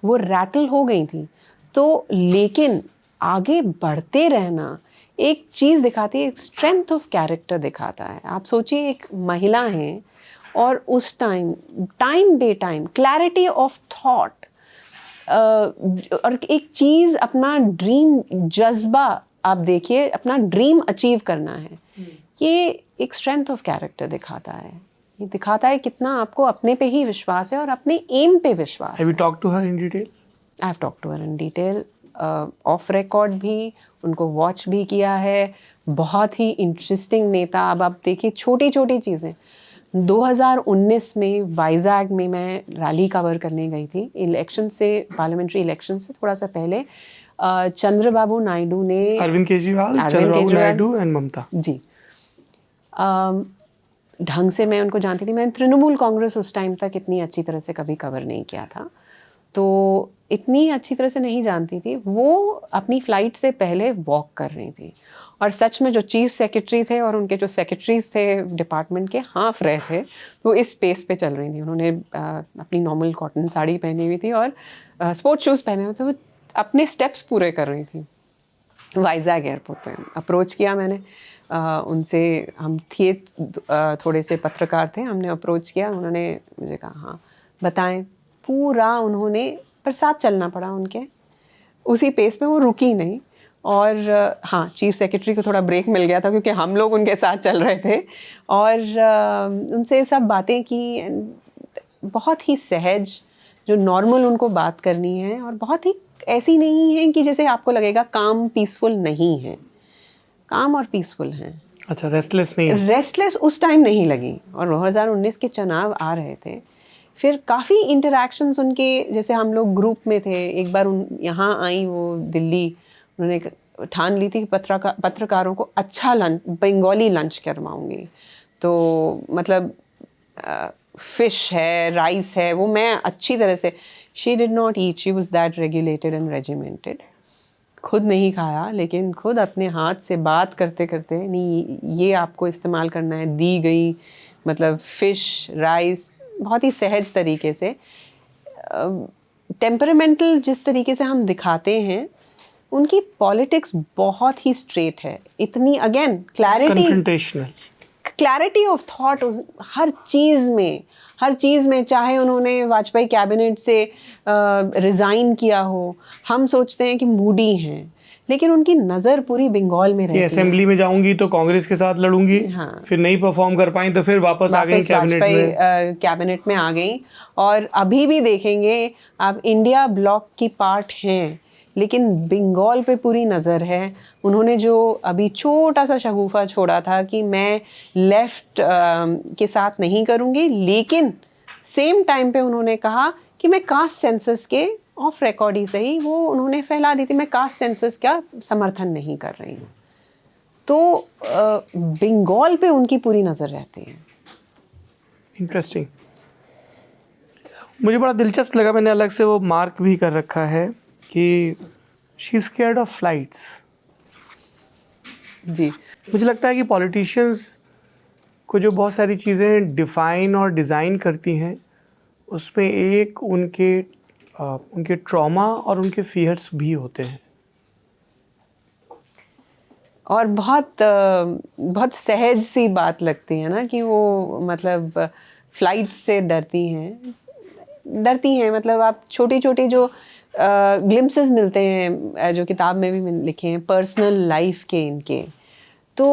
वो रैटल हो गई थी। तो लेकिन आगे बढ़ते रहना एक चीज़ दिखाती है, एक स्ट्रेंथ ऑफ कैरेक्टर दिखाता है। आप सोचिए, एक महिला हैं और उस टाइम बे टाइम क्लैरिटी ऑफ थॉट, और एक चीज़ अपना ड्रीम जज्बा, आप देखिए अपना ड्रीम अचीव करना है, ये एक स्ट्रेंथ ऑफ कैरेक्टर दिखाता है। ये दिखाता है कितना आपको अपने पे ही विश्वास है और अपने एम पे विश्वास Have है। you talked to her in detail? I have talk to her in detail, off record भी, उनको वॉच भी किया है। बहुत ही इंटरेस्टिंग नेता। अब आप देखिए छोटी छोटी चीज़ें। 2019 में वाइजैग में मैं रैली कवर करने गई थी, इलेक्शन से, पार्लियामेंट्री इलेक्शन से थोड़ा सा पहले। चंद्रबाबू नायडू ने, अरविंद केजरीवाल, चंद्रबाबू नायडू एंड ममता जी, ढंग से मैं उनको जानती थी। मैंने तृणमूल कांग्रेस उस टाइम तक इतनी अच्छी तरह से कभी कवर नहीं किया था, तो इतनी अच्छी तरह से नहीं जानती थी। वो अपनी फ़्लाइट से पहले वॉक कर रही थी, और सच में जो चीफ सेक्रेटरी थे और उनके जो सेक्रेटरीज थे डिपार्टमेंट के, हाँफ रहे थे, वो इस स्पेस पे चल रही थी। उन्होंने अपनी नॉर्मल कॉटन साड़ी पहनी हुई थी और स्पोर्ट्स शूज़ पहने हुए थे। वो अपने स्टेप्स पूरे कर रही थी। वाइजैग एयरपोर्ट पे अप्रोच किया मैंने उनसे। हम थे थोड़े से पत्रकार थे, हमने अप्रोच किया। उन्होंने मुझे कहा हाँ बताएं। पूरा उन्होंने, पर साथ चलना पड़ा उनके, उसी पेस पे वो रुकी नहीं। और हाँ, चीफ सेक्रेटरी को थोड़ा ब्रेक मिल गया था क्योंकि हम लोग उनके साथ चल रहे थे, और उनसे सब बातें की। बहुत ही सहज, जो नॉर्मल उनको बात करनी है, और बहुत ही ऐसी नहीं है कि जैसे आपको लगेगा काम, पीसफुल नहीं है, काम और पीसफुल हैं। अच्छा, रेस्टलेस नहीं है? रेस्टलेस उस टाइम नहीं लगी। और 2019 के चुनाव आ रहे थे, फिर काफ़ी इंटरैक्शंस उनके, जैसे हम लोग ग्रुप में थे। एक बार यहाँ आई वो दिल्ली, उन्होंने ठान ली थी कि पत्रकारों को अच्छा लंच, बंगाली लंच करवाऊंगी। तो मतलब फिश है, राइस है, वो मैं अच्छी तरह से, she did not eat, she was that regulated and regimented. खुद नहीं खाया, लेकिन खुद अपने हाथ से बात करते करते, नहीं ये आपको इस्तेमाल करना है, दी गई मतलब फ़िश, राइस, बहुत ही सहज तरीके से। टेम्परामेंटल जिस तरीके से हम दिखाते हैं, उनकी पॉलिटिक्स बहुत ही स्ट्रेट है। इतनी, अगेन, क्लैरिटी ऑफ थॉट हर चीज़ में। चाहे उन्होंने वाजपेयी कैबिनेट से रिज़ाइन किया हो, हम सोचते हैं कि मूडी हैं, लेकिन उनकी नज़र पूरी बंगाल में रहती है। असेंबली में जाऊंगी तो कांग्रेस के साथ लड़ूंगी, हाँ, फिर नहीं परफॉर्म कर पाई तो फिर वापस आ गई कैबिनेट में आ गई। और अभी भी देखेंगे आप, इंडिया ब्लॉक की पार्ट हैं, लेकिन बंगाल पे पूरी नज़र है। उन्होंने जो अभी छोटा सा शगुफा छोड़ा था कि मैं लेफ़्ट के साथ नहीं करूँगी, लेकिन सेम टाइम पे उन्होंने कहा कि मैं कास्ट सेंसस के, ऑफ रिकॉर्ड ही सही, वो उन्होंने फैला दी थी, मैं कास्ट सेंसस का समर्थन नहीं कर रही हूँ। तो बंगाल पे उनकी पूरी नज़र रहती है। इंटरेस्टिंग। मुझे बड़ा दिलचस्प लगा, मैंने अलग से वो मार्क भी कर रखा है कि she is scared of flights. जी, मुझे लगता है कि पॉलिटिशियंस को जो बहुत सारी चीज़ें डिफ़ाइन और डिज़ाइन करती हैं, उसमें एक उनके ट्रॉमा और उनके फियर्स भी होते हैं। और बहुत सहज सी बात लगती है ना कि वो मतलब फ़्लाइट से डरती हैं। मतलब आप छोटी छोटी जो ग्लिम्सेस मिलते हैं, जो किताब में भी लिखे हैं, पर्सनल लाइफ के इनके, तो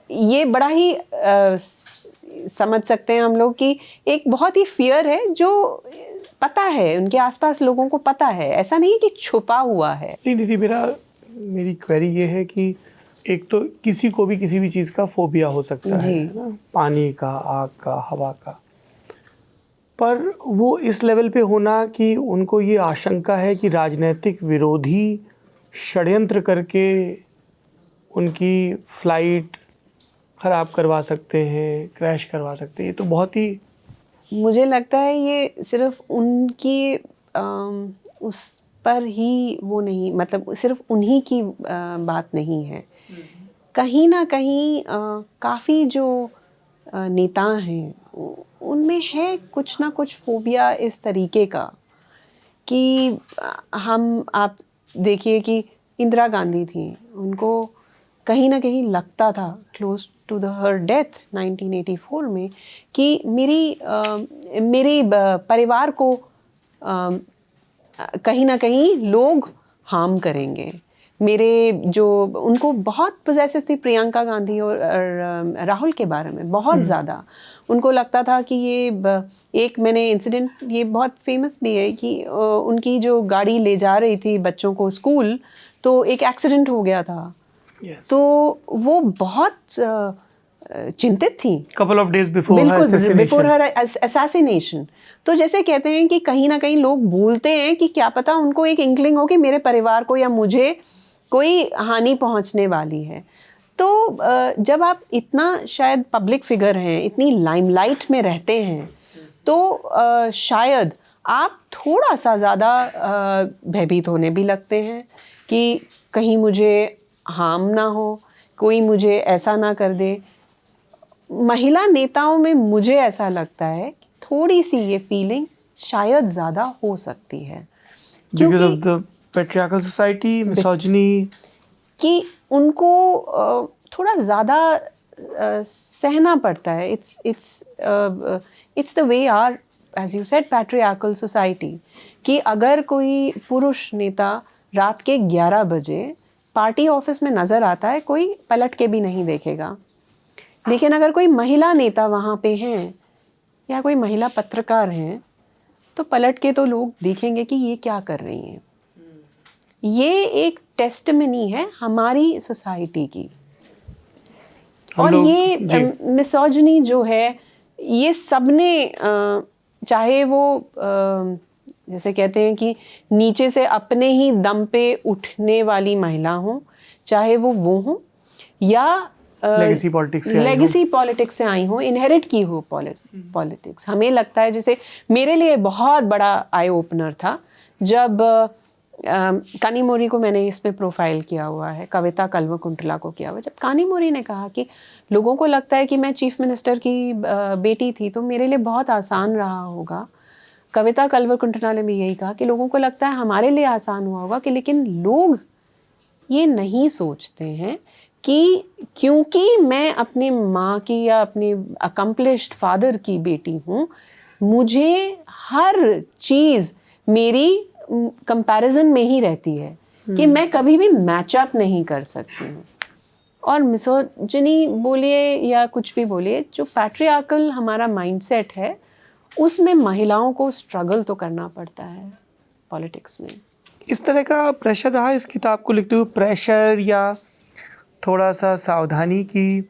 ये बड़ा ही समझ सकते हैं हम लोग कि एक बहुत ही फियर है, जो पता है उनके आसपास लोगों को पता है, ऐसा नहीं कि छुपा हुआ है। नहीं दीदी, मेरी क्वेरी ये है कि एक तो किसी को भी किसी भी चीज़ का फोबिया हो सकता है ना, पानी का, आग का, हवा का, पर वो इस लेवल पे होना कि उनको ये आशंका है कि राजनीतिक विरोधी षड्यंत्र करके उनकी फ़्लाइट ख़राब करवा सकते हैं, क्रैश करवा सकते हैं, ये तो बहुत ही, मुझे लगता है ये सिर्फ उनकी उस पर ही वो नहीं, मतलब सिर्फ उन्हीं की बात नहीं है। कहीं ना कहीं काफ़ी जो नेता हैं, उनमें है कुछ ना कुछ फोबिया इस तरीके का कि आप देखिए कि इंदिरा गांधी थी, उनको कहीं ना कहीं लगता था close to the her death 1984 में कि मेरे परिवार को कहीं ना कहीं लोग हार्म करेंगे। मेरे जो उनको बहुत पोजेसिव थी प्रियंका गांधी और राहुल के बारे में बहुत ज़्यादा। उनको लगता था कि एक मैंने इंसिडेंट, ये बहुत फेमस भी है कि उनकी जो गाड़ी ले जा रही थी बच्चों को स्कूल, तो एक एक्सीडेंट हो गया था। Yes. तो वो बहुत चिंतित थी couple of days before her बिल्कुल assassination. Before her assassination. तो जैसे कहते हैं कि कहीं ना कहीं लोग भूलते हैं कि क्या पता उनको एक इंक्लिंग हो कि मेरे परिवार को या मुझे कोई हानि पहुंचने वाली है। तो जब आप इतना शायद पब्लिक फिगर हैं, इतनी लाइमलाइट में रहते हैं, तो शायद आप थोड़ा सा ज़्यादा भयभीत होने भी लगते हैं कि कहीं मुझे हार्म ना हो, कोई मुझे ऐसा ना कर दे। महिला नेताओं में मुझे ऐसा लगता है कि थोड़ी सी ये फीलिंग शायद ज़्यादा हो सकती है, Because of the patriarchal society, misogyny. कि उनको थोड़ा ज़्यादा सहना पड़ता है। It's the way are, as you said, patriarchal society, कि अगर कोई पुरुष नेता रात के 11 बजे पार्टी ऑफिस में नज़र आता है, कोई पलट के भी नहीं देखेगा। लेकिन अगर कोई महिला नेता वहाँ पे हैं या कोई महिला पत्रकार हैं, तो पलट के तो लोग देखेंगे कि ये क्या कर रही हैं। ये एक टेस्टमनी है हमारी सोसाइटी की। और ये मिसोजिनी जो है, ये सबने, चाहे वो जैसे कहते हैं कि नीचे से अपने ही दम पे उठने वाली महिला हो, चाहे वो हो या लेगेसी पॉलिटिक्स से आई हो, इनहेरिट की हो पॉलिटिक्स। हमें लगता है, जैसे मेरे लिए बहुत बड़ा आई ओपनर था जब कानीमोरी को मैंने इसमें प्रोफाइल किया हुआ है, कविता कल्वकुंतला को किया हुआ। जब कानीमोरी ने कहा कि लोगों को लगता है कि मैं चीफ मिनिस्टर की बेटी थी तो मेरे लिए बहुत आसान रहा होगा। कविता कल्वकुंतला ने भी यही कहा कि लोगों को लगता है हमारे लिए आसान हुआ होगा, कि लेकिन लोग ये नहीं सोचते हैं कि क्योंकि मैं अपनी माँ की या अपने अकम्पलिश्ड फादर की बेटी हूँ, मुझे हर चीज़ मेरी कंपैरिजन में ही रहती है, कि मैं कभी भी मैचअप नहीं कर सकती हूँ। और मिसोजिनी बोलिए या कुछ भी बोलिए, जो पैट्रियार्कल हमारा माइंडसेट है, उसमें महिलाओं को स्ट्रगल तो करना पड़ता है पॉलिटिक्स में। इस तरह का प्रेशर रहा इस किताब को लिखते हुए, प्रेशर या थोड़ा सा सावधानी कि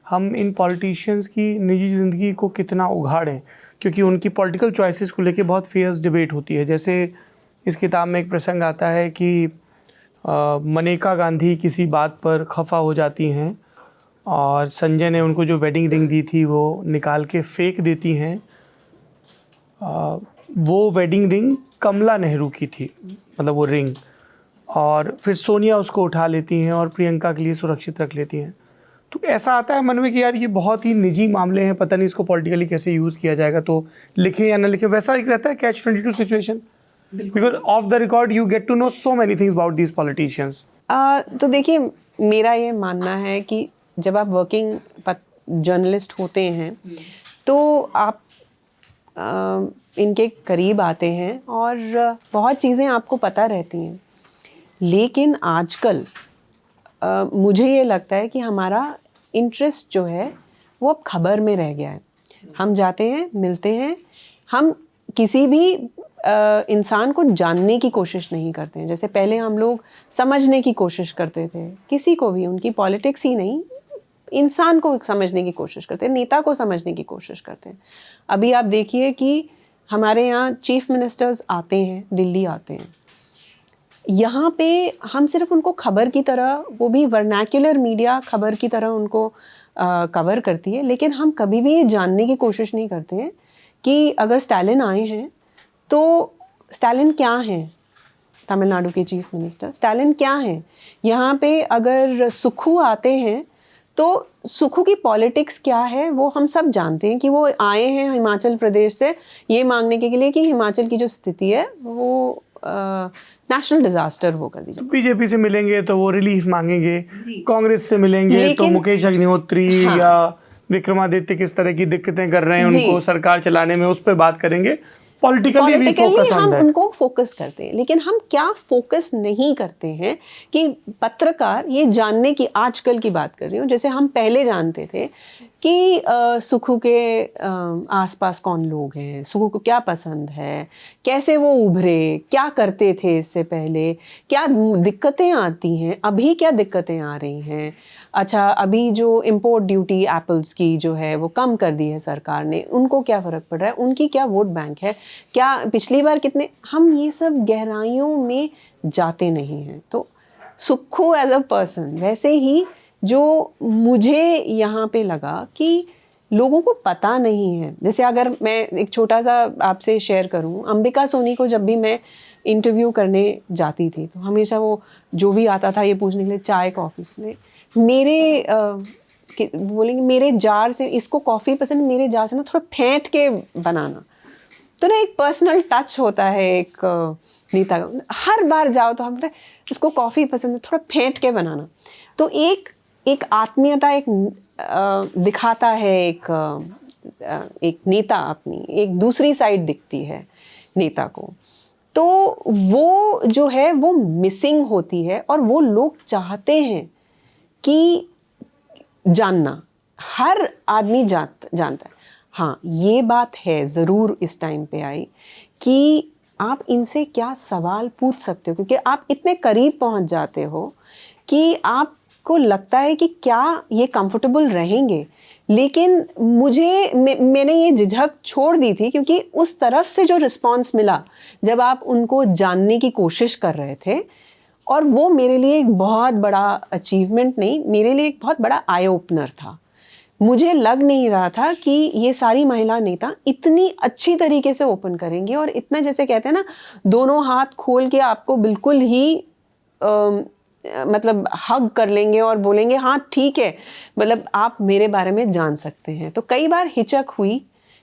हम इन पॉलिटिशियंस की निजी ज़िंदगी को कितना उघाड़ें, क्योंकि उनकी पॉलिटिकल चॉइसेस को लेके बहुत फेयर्स डिबेट होती है। जैसे इस किताब में एक प्रसंग आता है कि मनेका गांधी किसी बात पर खफा हो जाती हैं और संजय ने उनको जो वेडिंग रिंग दी थी वो निकाल के फेंक देती हैं। वो वेडिंग रिंग कमला नेहरू की थी, मतलब वो रिंग, और फिर सोनिया उसको उठा लेती हैं और प्रियंका के लिए सुरक्षित रख लेती हैं। तो ऐसा आता है मन में कि यार ये बहुत ही निजी मामले हैं, पता नहीं इसको पॉलिटिकली कैसे यूज़ किया जाएगा, तो लिखें या ना लिखें। वैसा एक रहता है Catch-22 situation, because off the record you get to know so many things about these politicians. तो देखिए, मेरा ये मानना है कि जब आप वर्किंग जर्नलिस्ट होते हैं तो आप इनके करीब आते हैं और बहुत चीज़ें आपको पता रहती हैं। लेकिन आजकल मुझे ये लगता है कि हमारा इंटरेस्ट जो है वो अब खबर में रह गया है। हम जाते हैं, मिलते हैं, हम किसी भी इंसान को जानने की कोशिश नहीं करते हैं। जैसे पहले हम लोग समझने की कोशिश करते थे, किसी को भी, उनकी पॉलिटिक्स ही नहीं, इंसान को समझने की कोशिश करते हैं, नेता को समझने की कोशिश करते हैं। अभी आप देखिए कि हमारे यहाँ चीफ मिनिस्टर्स आते हैं, दिल्ली आते हैं, यहाँ पे हम सिर्फ उनको खबर की तरह, वो भी वर्नैक्युलर मीडिया खबर की तरह उनको कवर करती है, लेकिन हम कभी भी ये जानने की कोशिश नहीं करते हैं कि अगर स्टालिन आए हैं तो स्टालिन क्या हैं, तमिलनाडु के चीफ मिनिस्टर स्टालिन क्या हैं। यहाँ पे अगर सुखू आते हैं तो सुखू की पॉलिटिक्स क्या है वो हम सब जानते हैं, कि वो आए हैं हिमाचल प्रदेश से ये मांगने के लिए कि हिमाचल की जो स्थिति है वो नेशनल डिजास्टर वो कर दीजिए। बीजेपी से मिलेंगे तो वो रिलीफ मांगेंगे, कांग्रेस से मिलेंगे तो मुकेश अग्निहोत्री हाँ, या विक्रमादित्य किस तरह की दिक्कतें कर रहे हैं उनको सरकार चलाने में, उस पर बात करेंगे। पॉलिटिकली भी फोकस ऑन हम दैट। उनको फोकस करते हैं, लेकिन हम क्या फोकस नहीं करते हैं कि पत्रकार ये जानने की, आजकल की बात कर रही हूँ, जैसे हम पहले जानते थे कि सुखू के आसपास कौन लोग हैं, सुखू को क्या पसंद है, कैसे वो उभरे, क्या करते थे इससे पहले, क्या दिक्कतें आती हैं, अभी क्या दिक्कतें आ रही हैं। अच्छा, अभी जो इम्पोर्ट ड्यूटी एप्पल्स की जो है वो कम कर दी है सरकार ने, उनको क्या फ़र्क पड़ रहा है, उनकी क्या वोट बैंक है, क्या पिछली बार कितने, हम ये सब गहराइयों में जाते नहीं हैं। तो सुक्खू एज अ पर्सन, वैसे ही जो मुझे यहाँ पे लगा कि लोगों को पता नहीं है। जैसे अगर मैं एक छोटा सा आपसे शेयर करूँ, अंबिका सोनी को जब भी मैं इंटरव्यू करने जाती थी तो हमेशा वो जो भी आता था ये पूछने के लिए चाय कॉफ़ी में मेरे बोलेंगे मेरे जार से, इसको कॉफ़ी पसंद, मेरे जार से ना थोड़ा फेंट के बनाना। तो ना एक पर्सनल टच होता है एक नेता का, हर बार जाओ तो हम इसको कॉफ़ी पसंद है, थोड़ा फेंट के बनाना। तो एक आत्मीयता एक दिखाता है, एक नेता अपनी एक दूसरी साइड दिखती है नेता को, तो वो जो है वो मिसिंग होती है और वो लोग चाहते हैं कि जानना, हर आदमी जानता है। हाँ, ये बात है ज़रूर इस टाइम पे आई कि आप इनसे क्या सवाल पूछ सकते हो, क्योंकि आप इतने करीब पहुंच जाते हो कि आपको लगता है कि क्या ये कंफर्टेबल रहेंगे। लेकिन मैंने ये झिझक छोड़ दी थी, क्योंकि उस तरफ से जो रिस्पांस मिला जब आप उनको जानने की कोशिश कर रहे थे, और वो मेरे लिए एक बहुत बड़ा अचीवमेंट नहीं, मेरे लिए एक बहुत बड़ा आई ओपनर था। मुझे लग नहीं रहा था कि ये सारी महिला नेता इतनी अच्छी तरीके से ओपन करेंगी और इतना, जैसे कहते हैं ना, दोनों हाथ खोल के आपको बिल्कुल ही मतलब हग कर लेंगे और बोलेंगे हाँ ठीक है, मतलब आप मेरे बारे में जान सकते हैं। तो कई बार हिचक हुई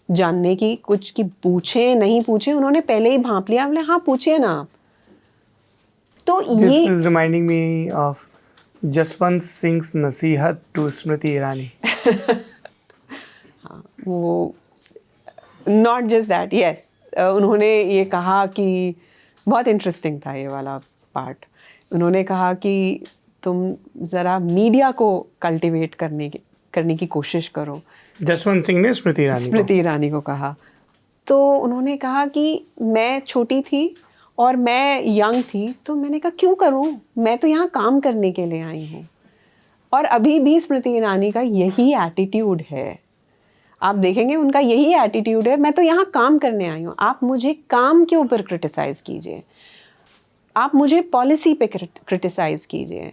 जानने की, कुछ कि पूछे नहीं पूछे, उन्होंने पहले ही भांप लिया, बोले हाँ पूछिए ना आप। तो ये This is reminding me of Jaswant Singh नसीहत टू स्मृति ईरानी। हाँ, वो नॉट जस्ट दैट, यस, उन्होंने ये कहा कि बहुत इंटरेस्टिंग था ये वाला पार्ट। उन्होंने कहा कि तुम ज़रा मीडिया को कल्टीवेट करने की कोशिश करो। जसवंत सिंह ने स्मृति ईरानी को कहा। तो उन्होंने कहा कि मैं छोटी थी और मैं यंग थी, तो मैंने कहा क्यों करूं, मैं तो यहाँ काम करने के लिए आई हूँ। और अभी भी स्मृति ईरानी का यही एटीट्यूड है, आप देखेंगे उनका यही एटीट्यूड है, मैं तो यहाँ काम करने आई हूँ, आप मुझे काम के ऊपर क्रिटिसाइज़ कीजिए, आप मुझे पॉलिसी पे क्रिटिसाइज़ कीजिए,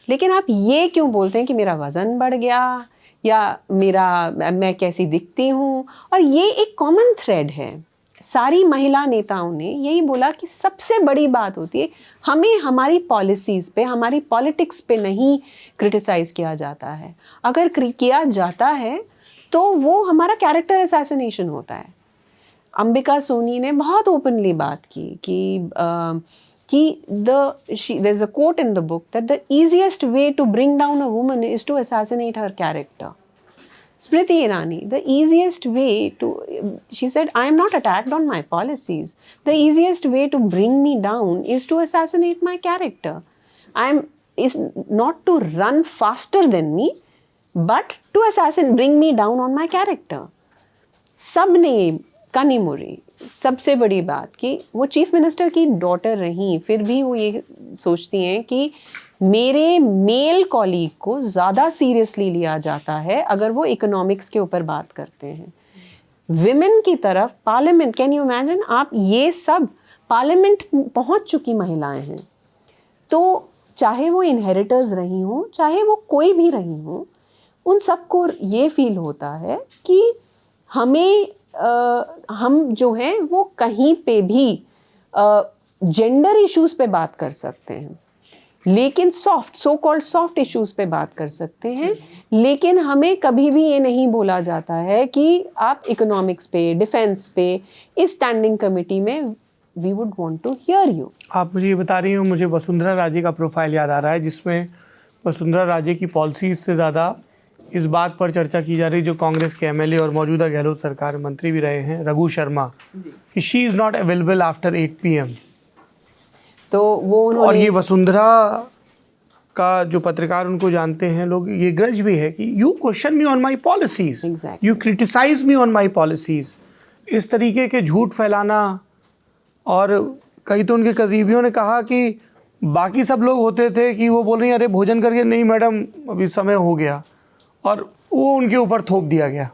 लेकिन आप ये क्यों बोलते हैं कि मेरा वज़न बढ़ गया या मैं कैसी दिखती हूँ। और ये एक कॉमन थ्रेड है, सारी महिला नेताओं ने यही बोला कि सबसे बड़ी बात होती है हमें हमारी पॉलिसीज़ पे, हमारी पॉलिटिक्स पे नहीं क्रिटिसाइज़ किया जाता है। अगर किया जाता है तो वो हमारा कैरेक्टर असैसिनेशन होता है। अंबिका सोनी ने बहुत ओपनली बात की कि there's a quote in the book that the easiest way to bring down a woman is to assassinate her character. Smriti Irani, the easiest way to, she said, I am not attacked on my policies. The easiest way to bring me down is to assassinate my character. Is not to run faster than me, but to bring me down on my character. सबने कनी मुरी, सबसे बड़ी बात कि वो chief minister की daughter रहीं, फिर भी वो ये सोचती हैं कि मेरे मेल कॉलीग को ज़्यादा सीरियसली लिया जाता है अगर वो इकोनॉमिक्स के ऊपर बात करते हैं। विमेन की तरफ पार्लियामेंट, कैन यू इमेजिन, आप ये सब पार्लियामेंट पहुंच चुकी महिलाएं हैं, तो चाहे वो इनहेरिटर्स रही हों, चाहे वो कोई भी रही हों, उन सबको ये फील होता है कि हम जो हैं वो कहीं पे भी जेंडर इश्यूज़ पे बात कर सकते हैं, लेकिन सो कॉल्ड सॉफ्ट इश्यूज़ पे बात कर सकते हैं, लेकिन हमें कभी भी ये नहीं बोला जाता है कि आप इकोनॉमिक्स पे, डिफेंस पे, इस स्टैंडिंग कमेटी में we would want to hear you. आप मुझे ये बता रही हो, मुझे वसुंधरा राजे का प्रोफाइल याद आ रहा है, जिसमें वसुंधरा राजे की पॉलिसीज से ज़्यादा इस बात पर चर्चा की जा रही, जो कांग्रेस के एमएलए और मौजूदा गहलोत सरकार में मंत्री भी रहे हैं, रघु शर्मा, कि she is not available after 8 PM। तो वो और उन्होंने ये वसुंधरा का जो पत्रकार उनको जानते हैं लोग, ये ग्रज भी है कि you question me on my policies, Exactly. You criticize me on my policies. इस तरीके के झूठ फैलाना, और कई तो उनके करीबियों ने कहा कि बाकी सब लोग होते थे कि वो बोल रही हैं अरे भोजन करके, नहीं मैडम अभी समय हो गया, और वो उनके ऊपर थोप दिया गया।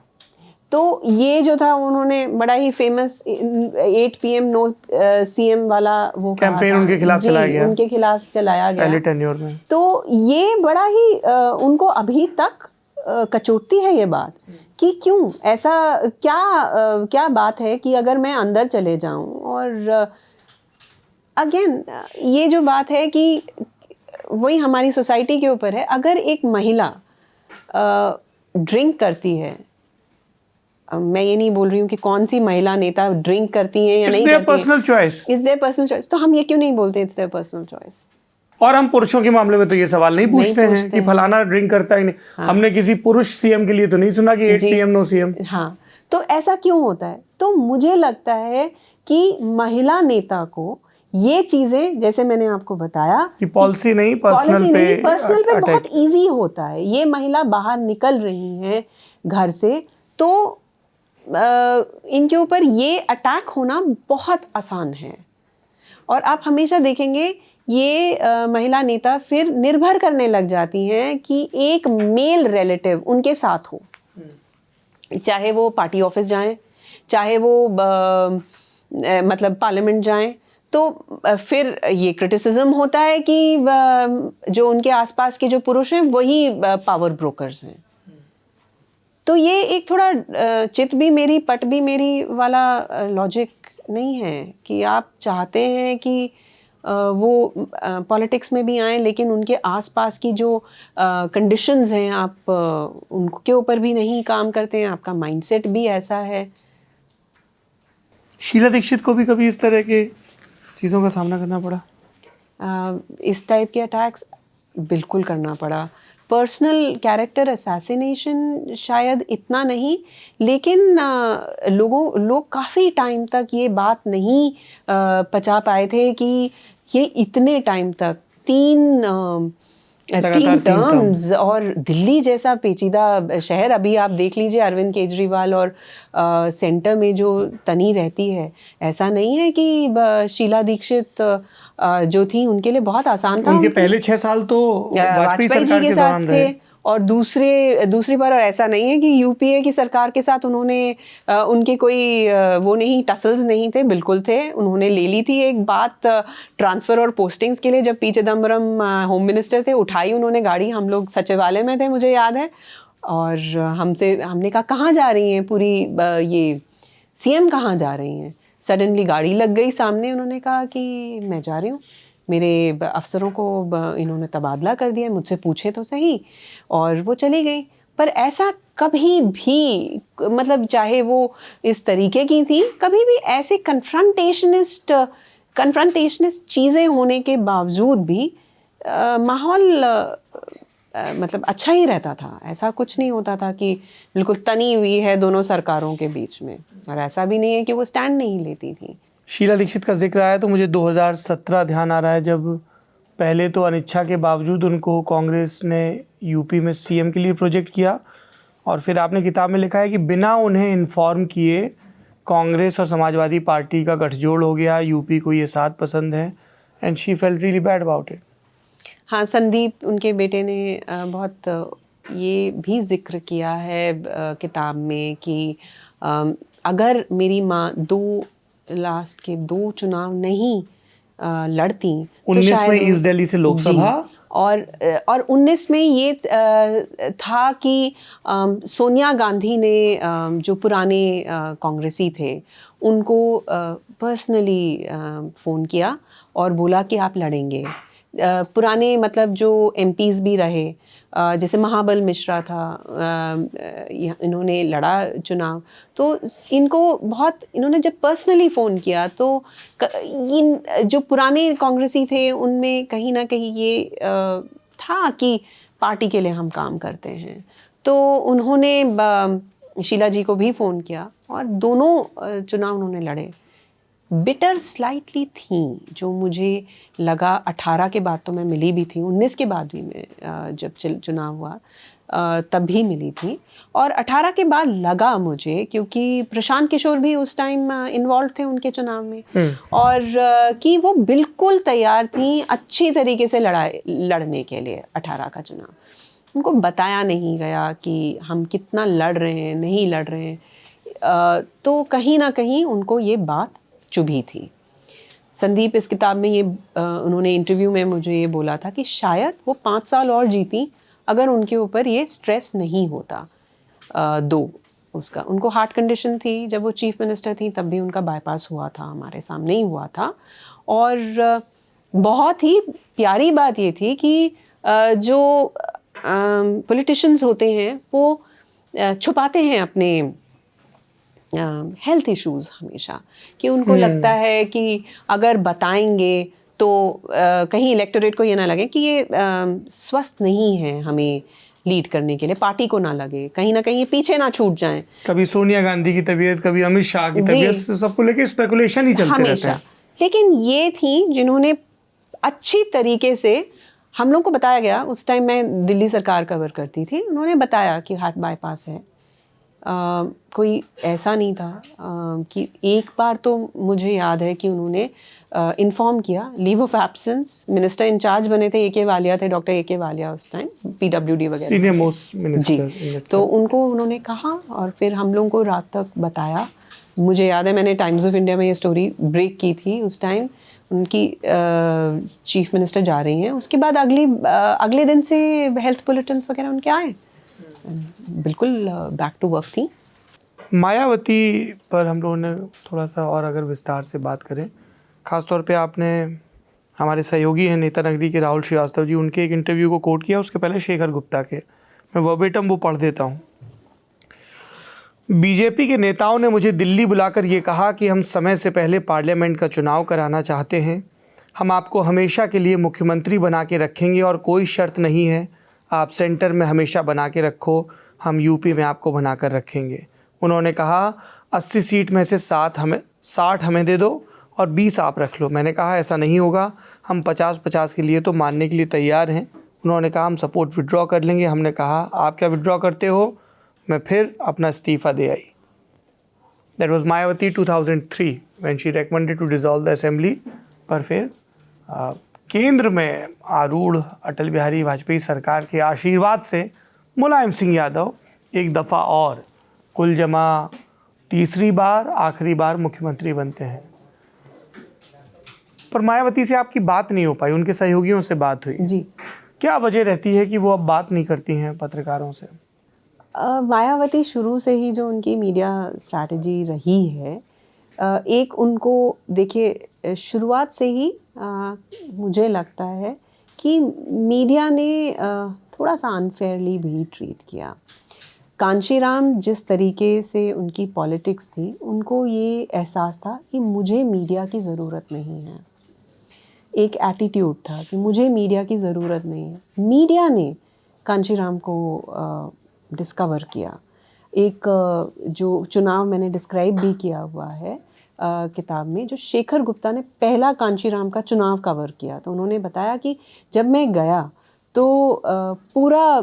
तो ये जो था उन्होंने बड़ा ही फेमस 8 PM नो CM वाला वो कहा कैंपेन था। उनके खिलाफ जी, चलाया गया, उनके खिलाफ चलाया गया पहले टेन्योर में। तो ये बड़ा ही उनको अभी तक कचोटती है ये बात कि क्यों ऐसा, क्या बात है कि अगर मैं अंदर चले जाऊं। और अगेन ये जो बात है कि वही हमारी सोसाइटी के ऊपर है। अगर एक महिला ड्रिंक करती है, मैं ये नहीं बोल रही हूँ कि कौन सी महिला नेता ड्रिंक करती हैं या नहीं करती, personal choice, it's their personal choice, तो हम ये क्यों नहीं बोलते इट्स देयर पर्सनल चॉइस। और हम पुरुषों के मामले में तो ये सवाल नहीं पूछते हैं कि फलाना ड्रिंक करता ही नहीं। हाँ। हमने किसी पुरुष सीएम के लिए तो नहीं सुना कि 8 PM नो सीएम। हाँ, तो ऐसा क्यों होता है? तो मुझे लगता है कि महिला नेता को ये चीजें, जैसे मैंने आपको बताया कि पॉलिसी नहीं, पर्सनल पे बहुत इजी होता है। ये महिला बाहर निकल रही है घर से, तो इनके ऊपर ये अटैक होना बहुत आसान है। और आप हमेशा देखेंगे ये महिला नेता फिर निर्भर करने लग जाती हैं कि एक मेल रिलेटिव उनके साथ हो, चाहे वो पार्टी ऑफिस जाएं, चाहे वो मतलब पार्लियामेंट जाएं, तो फिर ये क्रिटिसिज्म होता है कि जो उनके आसपास के जो पुरुष हैं वही पावर ब्रोकर्स हैं। तो ये एक थोड़ा चित भी मेरी पट भी मेरी वाला लॉजिक नहीं है कि आप चाहते हैं कि वो पॉलिटिक्स में भी आएँ, लेकिन उनके आसपास की जो कंडीशंस हैं आप उनके ऊपर भी नहीं काम करते हैं, आपका माइंडसेट भी ऐसा है। शीला दीक्षित को भी कभी इस तरह के चीज़ों का सामना करना पड़ा? इस टाइप के अटैक्स बिल्कुल करना पड़ा। पर्सनल कैरेक्टर असैसिनेशन शायद इतना नहीं, लेकिन लोग काफ़ी टाइम तक ये बात नहीं पचा पाए थे कि ये इतने टाइम तक तीन टर्म्स, और दिल्ली जैसा पेचीदा शहर, अभी आप देख लीजिए अरविंद केजरीवाल और सेंटर में जो तनी रहती है, ऐसा नहीं है कि शीला दीक्षित जो थी उनके लिए बहुत आसान था। उनके पहले 6 साल तो वाजपेयी जी के साथ थे, और दूसरी बार, और ऐसा नहीं है कि यूपीए की सरकार के साथ उन्होंने उनके कोई वो नहीं, टसल्स नहीं थे, बिल्कुल थे। उन्होंने ले ली थी एक बात ट्रांसफ़र और पोस्टिंग्स के लिए, जब पी चिदम्बरम होम मिनिस्टर थे, उठाई उन्होंने गाड़ी, हम लोग सचिवालय में थे मुझे याद है, और हमने कहा कहाँ जा रही हैं पूरी ये सीएम कहाँ जा रही हैं। सडनली गाड़ी लग गई सामने, उन्होंने कहा कि मैं जा रही हूँ, मेरे अफसरों को इन्होंने तबादला कर दिया, मुझसे पूछे तो सही, और वो चली गई। पर ऐसा कभी भी, मतलब चाहे वो इस तरीके की थी, कभी भी ऐसे कन्फ्रंटेशनिस्ट चीज़ें होने के बावजूद भी माहौल मतलब अच्छा ही रहता था। ऐसा कुछ नहीं होता था कि बिल्कुल तनी हुई है दोनों सरकारों के बीच में, और ऐसा भी नहीं है कि वो स्टैंड नहीं लेती थी। शीला दीक्षित का जिक्र आया तो मुझे 2017 ध्यान आ रहा है, जब पहले तो अनिच्छा के बावजूद उनको कांग्रेस ने यूपी में सीएम के लिए प्रोजेक्ट किया, और फिर आपने किताब में लिखा है कि बिना उन्हें इन्फॉर्म किए कांग्रेस और समाजवादी पार्टी का गठजोड़ हो गया, यूपी को ये साथ पसंद है, and she felt really bad about it. हाँ, संदीप उनके बेटे ने बहुत ये भी जिक्र किया है किताब में कि अगर मेरी माँ लास्ट के 2 चुनाव नहीं लड़ती, 19 में ईस्ट दिल्ली से लोकसभा, और 19 में ये था कि सोनिया गांधी ने जो पुराने कांग्रेसी थे उनको पर्सनली फ़ोन किया और बोला कि आप लड़ेंगे, पुराने मतलब जो एमपीज भी रहे, जैसे महाबल मिश्रा था, इन्होंने लड़ा चुनाव, तो इनको बहुत, इन्होंने जब पर्सनली फ़ोन किया तो इन जो पुराने कांग्रेसी थे उनमें कहीं ना कहीं ये था कि पार्टी के लिए हम काम करते हैं। तो उन्होंने शीला जी को भी फ़ोन किया और दोनों चुनाव उन्होंने लड़े। बिटर स्लाइटली थी, जो मुझे लगा 18 के बाद तो मैं मिली भी थी, 19 के बाद भी मैं जब चुनाव हुआ तब भी मिली थी, और 18 के बाद लगा मुझे, क्योंकि प्रशांत किशोर भी उस टाइम इन्वॉल्व थे उनके चुनाव में, और कि वो बिल्कुल तैयार थी अच्छी तरीके से लड़ने के लिए 18 का चुनाव। उनको बताया नहीं गया कि हम कितना लड़ रहे हैं, नहीं लड़ रहे हैं, तो कहीं ना कहीं उनको ये बात चुभी थी। संदीप इस किताब में ये उन्होंने इंटरव्यू में मुझे ये बोला था कि शायद वो 5 साल और जीती अगर उनके ऊपर ये स्ट्रेस नहीं होता। उसका, उनको हार्ट कंडीशन थी, जब वो चीफ मिनिस्टर थी तब भी उनका बाईपास हुआ था, हमारे सामने ही हुआ था। और बहुत ही प्यारी बात ये थी कि जो पॉलिटिशियंस होते हैं वो छुपाते हैं अपने हेल्थ इश्यूज़ हमेशा, कि उनको लगता है कि अगर बताएंगे तो कहीं इलेक्टोरेट को ये ना लगे कि ये स्वस्थ नहीं है हमें लीड करने के लिए, पार्टी को ना लगे, कहीं ना कहीं पीछे ना छूट जाएं। कभी सोनिया गांधी की तबीयत, कभी अमित शाह की तबीयत, सबको लेके स्पेकुलेशन ही चलते रहते हैं। लेकिन ये थी जिन्होंने अच्छी तरीके से, हम लोग को बताया गया, उस टाइम मैं दिल्ली सरकार कवर करती थी, उन्होंने बताया कि हार्ट बाईपास है। कोई ऐसा नहीं था कि एक बार तो मुझे याद है कि उन्होंने इन्फॉर्म किया, leave of absence, minister incharge बने थे ए.के. वालिया थे, डॉक्टर ए.के. वालिया उस टाइम, पीडब्ल्यूडी वगैरह सीनियर मोस्ट मिनिस्टर जी। तो उनको उन्होंने कहा और फिर हम लोगों को रात तक बताया। मुझे याद है मैंने टाइम्स ऑफ इंडिया में ये स्टोरी ब्रेक की थी उस टाइम, उनकी चीफ मिनिस्टर जा रही हैं, उसके बाद अगले दिन से हेल्थ बुलेटिन्स वगैरह उनके आए, बिल्कुल बैक टू वर्क थी। मायावती पर हम लोगों ने थोड़ा सा और अगर विस्तार से बात करें, ख़ासतौर पे आपने हमारे सहयोगी हैं नेता नगरी के राहुल श्रीवास्तव जी, उनके एक इंटरव्यू को कोट किया, उसके पहले शेखर गुप्ता के, मैं वर्बेटम वो पढ़ देता हूँ। बीजेपी के नेताओं ने मुझे दिल्ली बुलाकर ये कहा कि हम समय से पहले पार्लियामेंट का चुनाव कराना चाहते हैं, हम आपको हमेशा के लिए मुख्यमंत्री बना के रखेंगे और कोई शर्त नहीं है, आप सेंटर में हमेशा बना के रखो, हम यूपी में आपको बना कर रखेंगे। उन्होंने कहा 80 सीट में से 60 हमें दे दो और 20 आप रख लो। मैंने कहा ऐसा नहीं होगा, हम 50-50 के लिए तो मानने के लिए तैयार हैं। उन्होंने कहा हम सपोर्ट विड्रॉ कर लेंगे। हमने कहा आप क्या विड्रॉ करते हो? मैं फिर अपना इस्तीफ़ा दे आई। That was Mayawati 2003 when she recommended to dissolve the assembly. पर फिर केंद्र में आरूढ़ अटल बिहारी वाजपेयी सरकार के आशीर्वाद से मुलायम सिंह यादव एक दफ़ा और कुल जमा तीसरी बार, आखिरी बार मुख्यमंत्री बनते हैं। पर मायावती से आपकी बात नहीं हो पाई, उनके सहयोगियों से बात हुई जी। क्या वजह रहती है कि वो अब बात नहीं करती हैं पत्रकारों से? मायावती शुरू से ही जो उनकी मीडिया स्ट्रैटेजी रही है, एक उनको देखिए शुरुआत से ही मुझे लगता है कि मीडिया ने थोड़ा सा अनफेयरली भी ट्रीट किया। कांशीराम जिस तरीके से उनकी पॉलिटिक्स थी, उनको ये एहसास था कि मुझे मीडिया की ज़रूरत नहीं है। एक एटीट्यूड था कि मुझे मीडिया की ज़रूरत नहीं है। मीडिया ने कांशीराम को डिस्कवर किया। एक जो चुनाव मैंने डिस्क्राइब भी किया हुआ है किताब में, जो शेखर गुप्ता ने पहला कांशीराम का चुनाव कवर किया, तो उन्होंने बताया कि जब मैं गया तो पूरा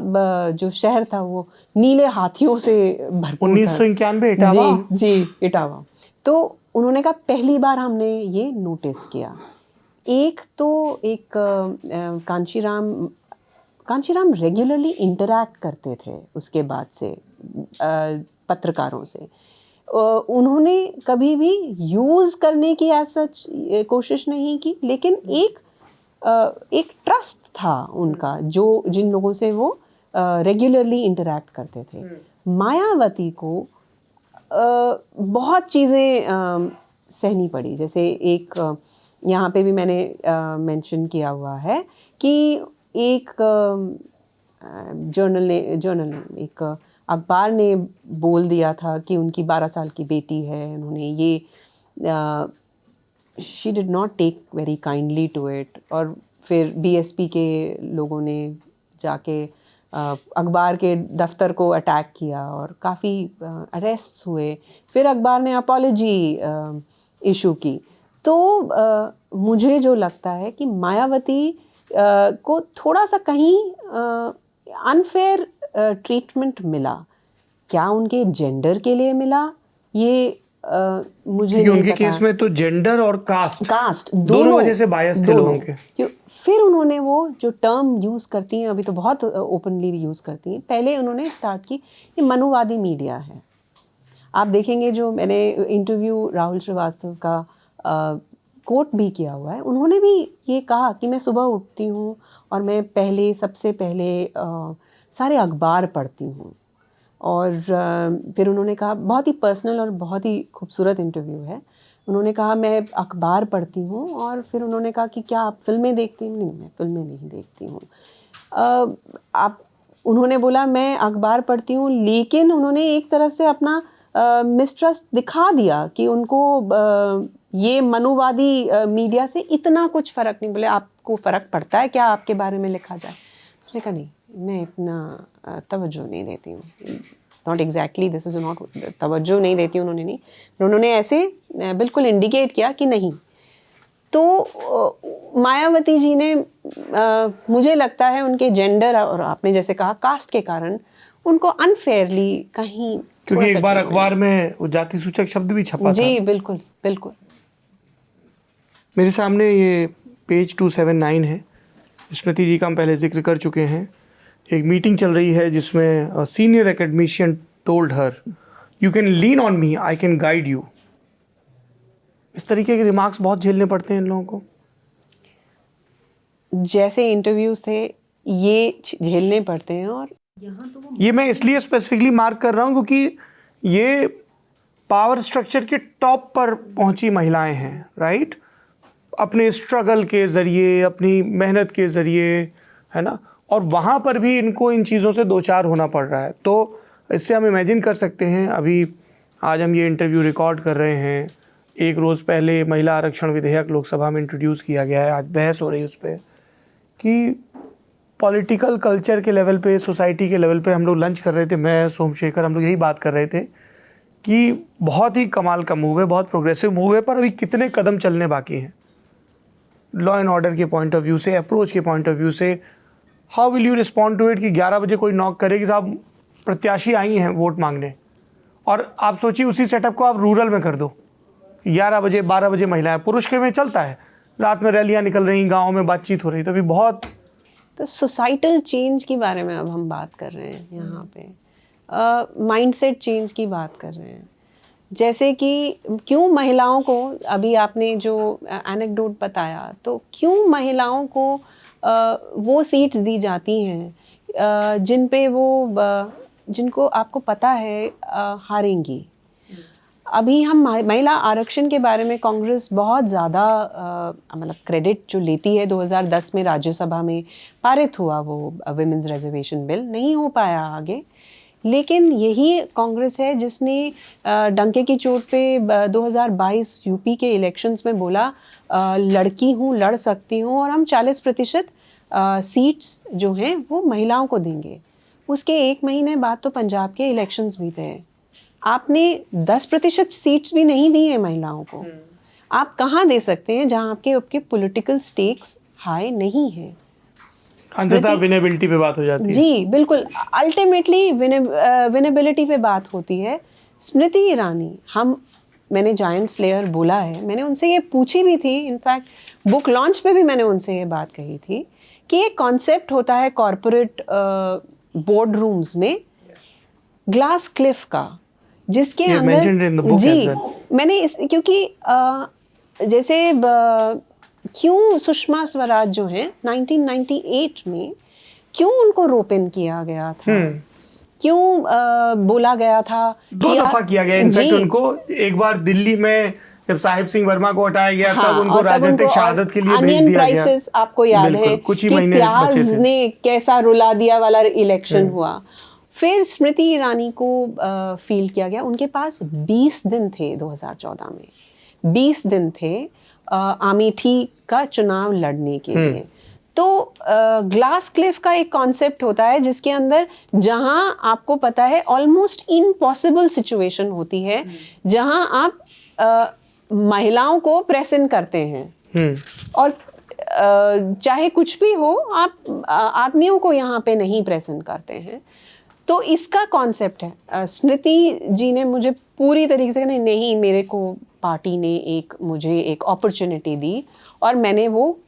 जो शहर था वो नीले हाथियों से भरपूर था। 1991 इटावा? जी, इटावा। तो उन्होंने कहा पहली बार हमने ये नोटिस किया। एक तो एक कांशीराम रेगुलरली इंटरैक्ट करते थे उसके बाद से पत्रकारों से। उन्होंने कभी भी यूज़ करने की ऐसा कोशिश नहीं की, लेकिन एक ट्रस्ट था उनका जो जिन लोगों से वो रेगुलरली इंटरैक्ट करते थे। मायावती को बहुत चीज़ें सहनी पड़ी। जैसे एक यहाँ पे भी मैंने मेंशन किया हुआ है कि एक जर्नल एक अखबार ने बोल दिया था कि उनकी 12 साल की बेटी है, उन्होंने ये she did not take very kindly to it, और फिर बीएसपी के लोगों ने जाके अखबार के दफ्तर को अटैक किया और काफ़ी अरेस्ट हुए। फिर अखबार ने अपॉलॉजी इशू की। तो मुझे जो लगता है कि मायावती को थोड़ा सा कहीं अनफेयर ट्रीटमेंट मिला। क्या उनके जेंडर के लिए मिला, ये मुझे नहीं उनके पता। केस में तो जेंडर और कास्ट दोनों वजह से बायस थे लोगों के। फिर उन्होंने वो जो टर्म यूज़ करती हैं, अभी तो बहुत ओपनली यूज़ करती हैं, पहले उन्होंने स्टार्ट की ये मनुवादी मीडिया है। आप देखेंगे जो मैंने इंटरव्यू राहुल श्रीवास्तव का कोट भी किया हुआ है, उन्होंने भी ये कहा कि मैं सुबह उठती हूँ और मैं सबसे पहले सारे अखबार पढ़ती हूँ। और फिर उन्होंने कहा, बहुत ही पर्सनल और बहुत ही खूबसूरत इंटरव्यू है, उन्होंने कहा मैं अखबार पढ़ती हूँ, और फिर उन्होंने कहा कि क्या आप फिल्में देखती हैं? नहीं, मैं फिल्में नहीं देखती हूँ। उन्होंने बोला मैं अखबार पढ़ती हूँ, लेकिन उन्होंने एक तरफ से अपना मिसट्रस्ट दिखा दिया कि उनको ये मनुवादी मीडिया से इतना कुछ फ़र्क नहीं। बोले आपको फ़र्क पड़ता है क्या आपके बारे में लिखा जाए? उसने कहा नहीं, मैं इतना तवज्जो नहीं देती हूँ। Not exactly this is not तवज्जो नहीं देती उन्होंने नहीं, उन्होंने ऐसे बिल्कुल इंडिकेट किया कि नहीं। तो मायावती जी ने मुझे लगता है उनके जेंडर और आपने जैसे कहा कास्ट के कारण उनको अनफेयरली कहीं, क्योंकि एक बार अखबार में वो जाति सूचक शब्द भी छपा था। जी बिल्कुल बिल्कुल। मेरे सामने ये पेज 279 है, स्मृति जी का हम पहले जिक्र कर चुके हैं। एक मीटिंग चल रही है जिसमें senior academician told her you can lean on me, I can guide you. इस तरीके के रिमार्क्स बहुत झेलने पड़ते हैं इन लोगों को। जैसे इंटरव्यूज थे ये झेलने पड़ते हैं। और ये मैं इसलिए स्पेसिफिकली मार्क कर रहा हूँ क्योंकि ये पावर स्ट्रक्चर के टॉप पर पहुंची महिलाएं हैं, राइट? अपने स्ट्रगल के ज़रिए, अपनी मेहनत के ज़रिए, है ना, और वहाँ पर भी इनको इन चीज़ों से दो चार होना पड़ रहा है। तो इससे हम इमेजिन कर सकते हैं, अभी आज हम ये इंटरव्यू रिकॉर्ड कर रहे हैं, एक रोज़ पहले महिला आरक्षण विधेयक लोकसभा में इंट्रोड्यूस किया गया है, आज बहस हो रही है उस पर कि पॉलिटिकल कल्चर के लेवल पे, सोसाइटी के लेवल पे हम लोग लंच कर रहे थे, मैं सोमशेखर, हम लोग यही बात कर रहे थे कि बहुत ही कमाल का मूव है, बहुत प्रोग्रेसिव मूव है, पर अभी कितने कदम चलने बाकी हैं लॉ एंड ऑर्डर के पॉइंट ऑफ व्यू से, अप्रोच के पॉइंट ऑफ व्यू से। How will you respond to it कि 11 बजे कोई नॉक करे कि साहब प्रत्याशी आई हैं वोट मांगने, और आप सोचिए उसी सेटअप को आप रूरल में कर दो, 11 बजे 12 बजे महिलाएं, पुरुष के में चलता है, रात में रैलियां निकल रही, गाँव में बातचीत हो रही, तो अभी बहुत। तो सोसाइटल चेंज के बारे में अब हम बात कर रहे हैं यहाँ पे, माइंडसेट चेंज की बात कर रहे हैं। जैसे कि क्यों महिलाओं को, अभी आपने जो एनेक्डोट बताया, तो क्यों महिलाओं को वो सीट्स दी जाती हैं जिन पे वो जिनको आपको पता है हारेंगी। अभी हम महिला आरक्षण के बारे में कांग्रेस बहुत ज़्यादा मतलब क्रेडिट जो लेती है, 2010 में राज्यसभा में पारित हुआ वो विमेंस रिजर्वेशन बिल, नहीं हो पाया आगे, लेकिन यही कांग्रेस है जिसने डंके की चोट पे 2022 यूपी के इलेक्शंस में बोला लड़की हूँ, लड़ सकती हूँ, और हम 40% सीट्स जो हैं वो महिलाओं को देंगे। उसके एक महीने बाद तो पंजाब के इलेक्शंस भी थे, आपने 10% सीट्स भी नहीं दी है महिलाओं को। आप कहाँ दे सकते हैं जहाँ आपके पॉलिटिकल स्टेक्स हाई नहीं है। अंततः विनेबिलिटी पे बात हो जाती है। जी बिल्कुल, अल्टीमेटली विनेबिलिटी पे बात होती है। स्मृति ईरानी, मैंने जायंट स्लेयर बोला है, मैंने उनसे ये पूछी भी थी, इनफैक्ट बुक लॉन्च पे भी मैंने उनसे ये बात कही थी कि एक कॉन्सेप्ट होता है कॉरपोरेट बोर्ड रूम्स में ग्लास क्लिफ का, जिसके अंदर जी मैंने क्योंकि जैसे क्यों सुषमा स्वराज जो हैं 1998 में क्यों उनको रोपिन किया गया था, क्यों बोला गया था, 2 दफा किया गया इनफैक्ट उनको। एक बार दिल्ली में जब साहिब सिंह वर्मा को हटाया गया हाँ, तब उनको और तब राजनीतिक उनको शहादत के लिए भेज अनियन दिया गया। प्राइसेस आपको याद बिल्कुल, है कुछ ही कि महीने प्याज बचे थे। ने कैसा रुला दिया वाला इलेक्शन हुआ। फिर स्मृति ईरानी को फील किया गया। उनके पास 20 दिन थे 2014 में, 20 दिन थे अमेठी का चुनाव लड़ने के लिए। तो ग्लास क्लिफ का एक कॉन्सेप्ट होता है जिसके अंदर जहां आपको पता है ऑलमोस्ट इम्पॉसिबल सिचुएशन होती है, जहां आप महिलाओं को प्रेजेंट करते हैं और चाहे कुछ भी हो आप आदमियों को यहाँ पे नहीं प्रेजेंट करते हैं। तो इसका कॉन्सेप्ट है। स्मृति जी ने मुझे पूरी तरीके से नहीं, मेरे को पार्टी ने मुझे एक अपॉर्चुनिटी दी और मैंने वो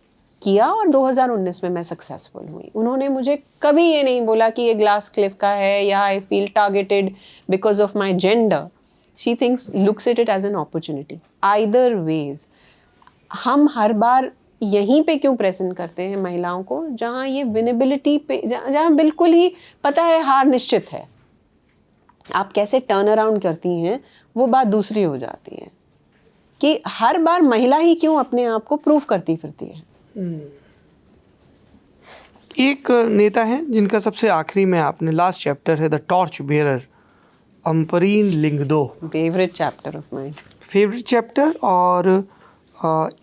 किया और 2019 में मैं सक्सेसफुल हुई। उन्होंने मुझे कभी ये नहीं बोला कि ये ग्लास क्लिफ का है या I feel targeted because of my gender. She looks it as an opportunity. Either ways हम हर बार यहीं पे क्यों प्रेजेंट करते हैं महिलाओं को जहाँ ये विनेबिलिटी पे, जहाँ बिल्कुल ही पता है हार निश्चित है। आप कैसे टर्न अराउंड करती हैं वो बात दूसरी हो जाती है कि हर बार महिला ही क्यों अपने आप को प्रूव करती फिरती है। एक नेता है जिनका सबसे आखिरी में आपने लास्ट चैप्टर है the torch bearer, Ampareen Lyngdoh. Favourite chapter of mind. Favourite chapter और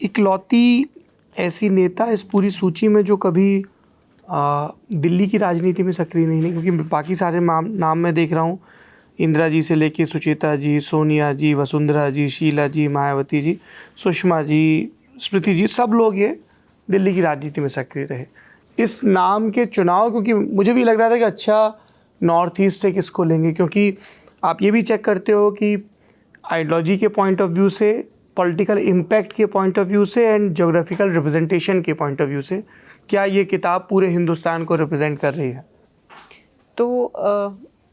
इकलौती ऐसी नेता इस पूरी सूची में जो कभी दिल्ली की राजनीति में सक्रिय नहीं, क्योंकि बाकी सारे नाम मैं देख रहा हूँ, इंदिरा जी से लेके सुचेता जी, सोनिया जी, वसुंधरा जी, शीला जी, मायावती जी, सुषमा जी, स्मृति जी, सब लोग ये दिल्ली की राजनीति में सक्रिय रहे। इस नाम के चुनाव, क्योंकि मुझे भी लग रहा था कि अच्छा नॉर्थ ईस्ट से किसको लेंगे, क्योंकि आप ये भी चेक करते हो कि आइडियोलॉजी के पॉइंट ऑफ व्यू से, पॉलिटिकल इम्पैक्ट के पॉइंट ऑफ व्यू से एंड जोग्राफिकल रिप्रेजेंटेशन के पॉइंट ऑफ व्यू से क्या ये किताब पूरे हिंदुस्तान को रिप्रेजेंट कर रही है? तो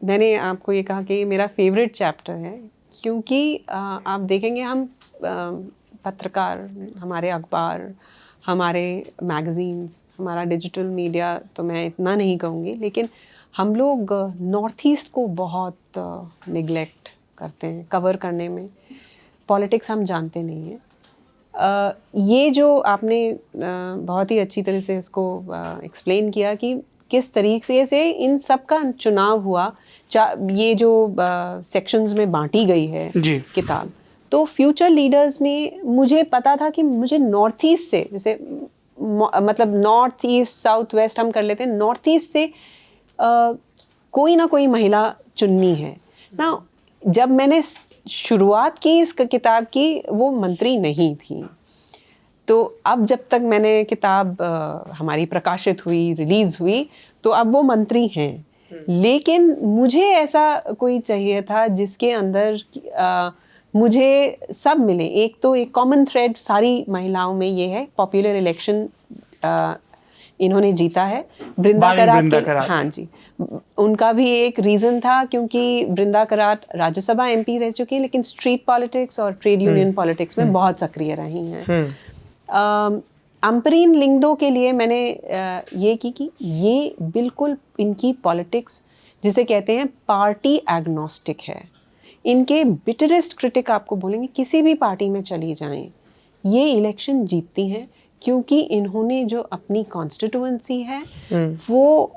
मैंने आपको ये कहा कि ये मेरा फेवरेट चैप्टर है क्योंकि आप देखेंगे हम पत्रकार, हमारे अखबार, हमारे मैगज़ीन्स, हमारा डिजिटल मीडिया, तो मैं इतना नहीं कहूँगी, लेकिन हम लोग नॉर्थ ईस्ट को बहुत निगलेक्ट करते हैं कवर करने में। पॉलिटिक्स हम जानते नहीं हैं। ये जो आपने बहुत ही अच्छी तरह से इसको एक्सप्लेन किया कि किस तरीके से इन सब का चुनाव हुआ, ये जो सेक्शंस में बांटी गई है किताब। तो फ्यूचर लीडर्स में मुझे पता था कि मुझे नॉर्थ ईस्ट से, जैसे मतलब नॉर्थ ईस्ट साउथ वेस्ट हम कर लेते हैं, नॉर्थ ईस्ट से कोई ना कोई महिला चुननी है ना। जब मैंने शुरुआत की इस किताब की, वो मंत्री नहीं थी। तो अब जब तक मैंने किताब हमारी प्रकाशित हुई, रिलीज़ हुई, तो अब वो मंत्री हैं। लेकिन मुझे ऐसा कोई चाहिए था जिसके अंदर मुझे सब मिले। एक तो एक कॉमन थ्रेड सारी महिलाओं में ये है, पॉपुलर इलेक्शन इन्होंने जीता है। वृंदा कराट, हाँ जी, उनका भी एक रीज़न था क्योंकि वृंदा कराट राज्यसभा एमपी रह चुकी है, लेकिन स्ट्रीट पॉलिटिक्स और ट्रेड यूनियन पॉलिटिक्स में बहुत सक्रिय रही हैं। अम्परीन लिंगदो के लिए मैंने ये की कि ये बिल्कुल इनकी पॉलिटिक्स जिसे कहते हैं पार्टी एग्नोस्टिक है। इनके बिटरेस्ट क्रिटिक आपको बोलेंगे किसी भी पार्टी में चली जाएं, ये इलेक्शन जीतती हैं क्योंकि इन्होंने जो अपनी कॉन्स्टिट्यूएंसी है वो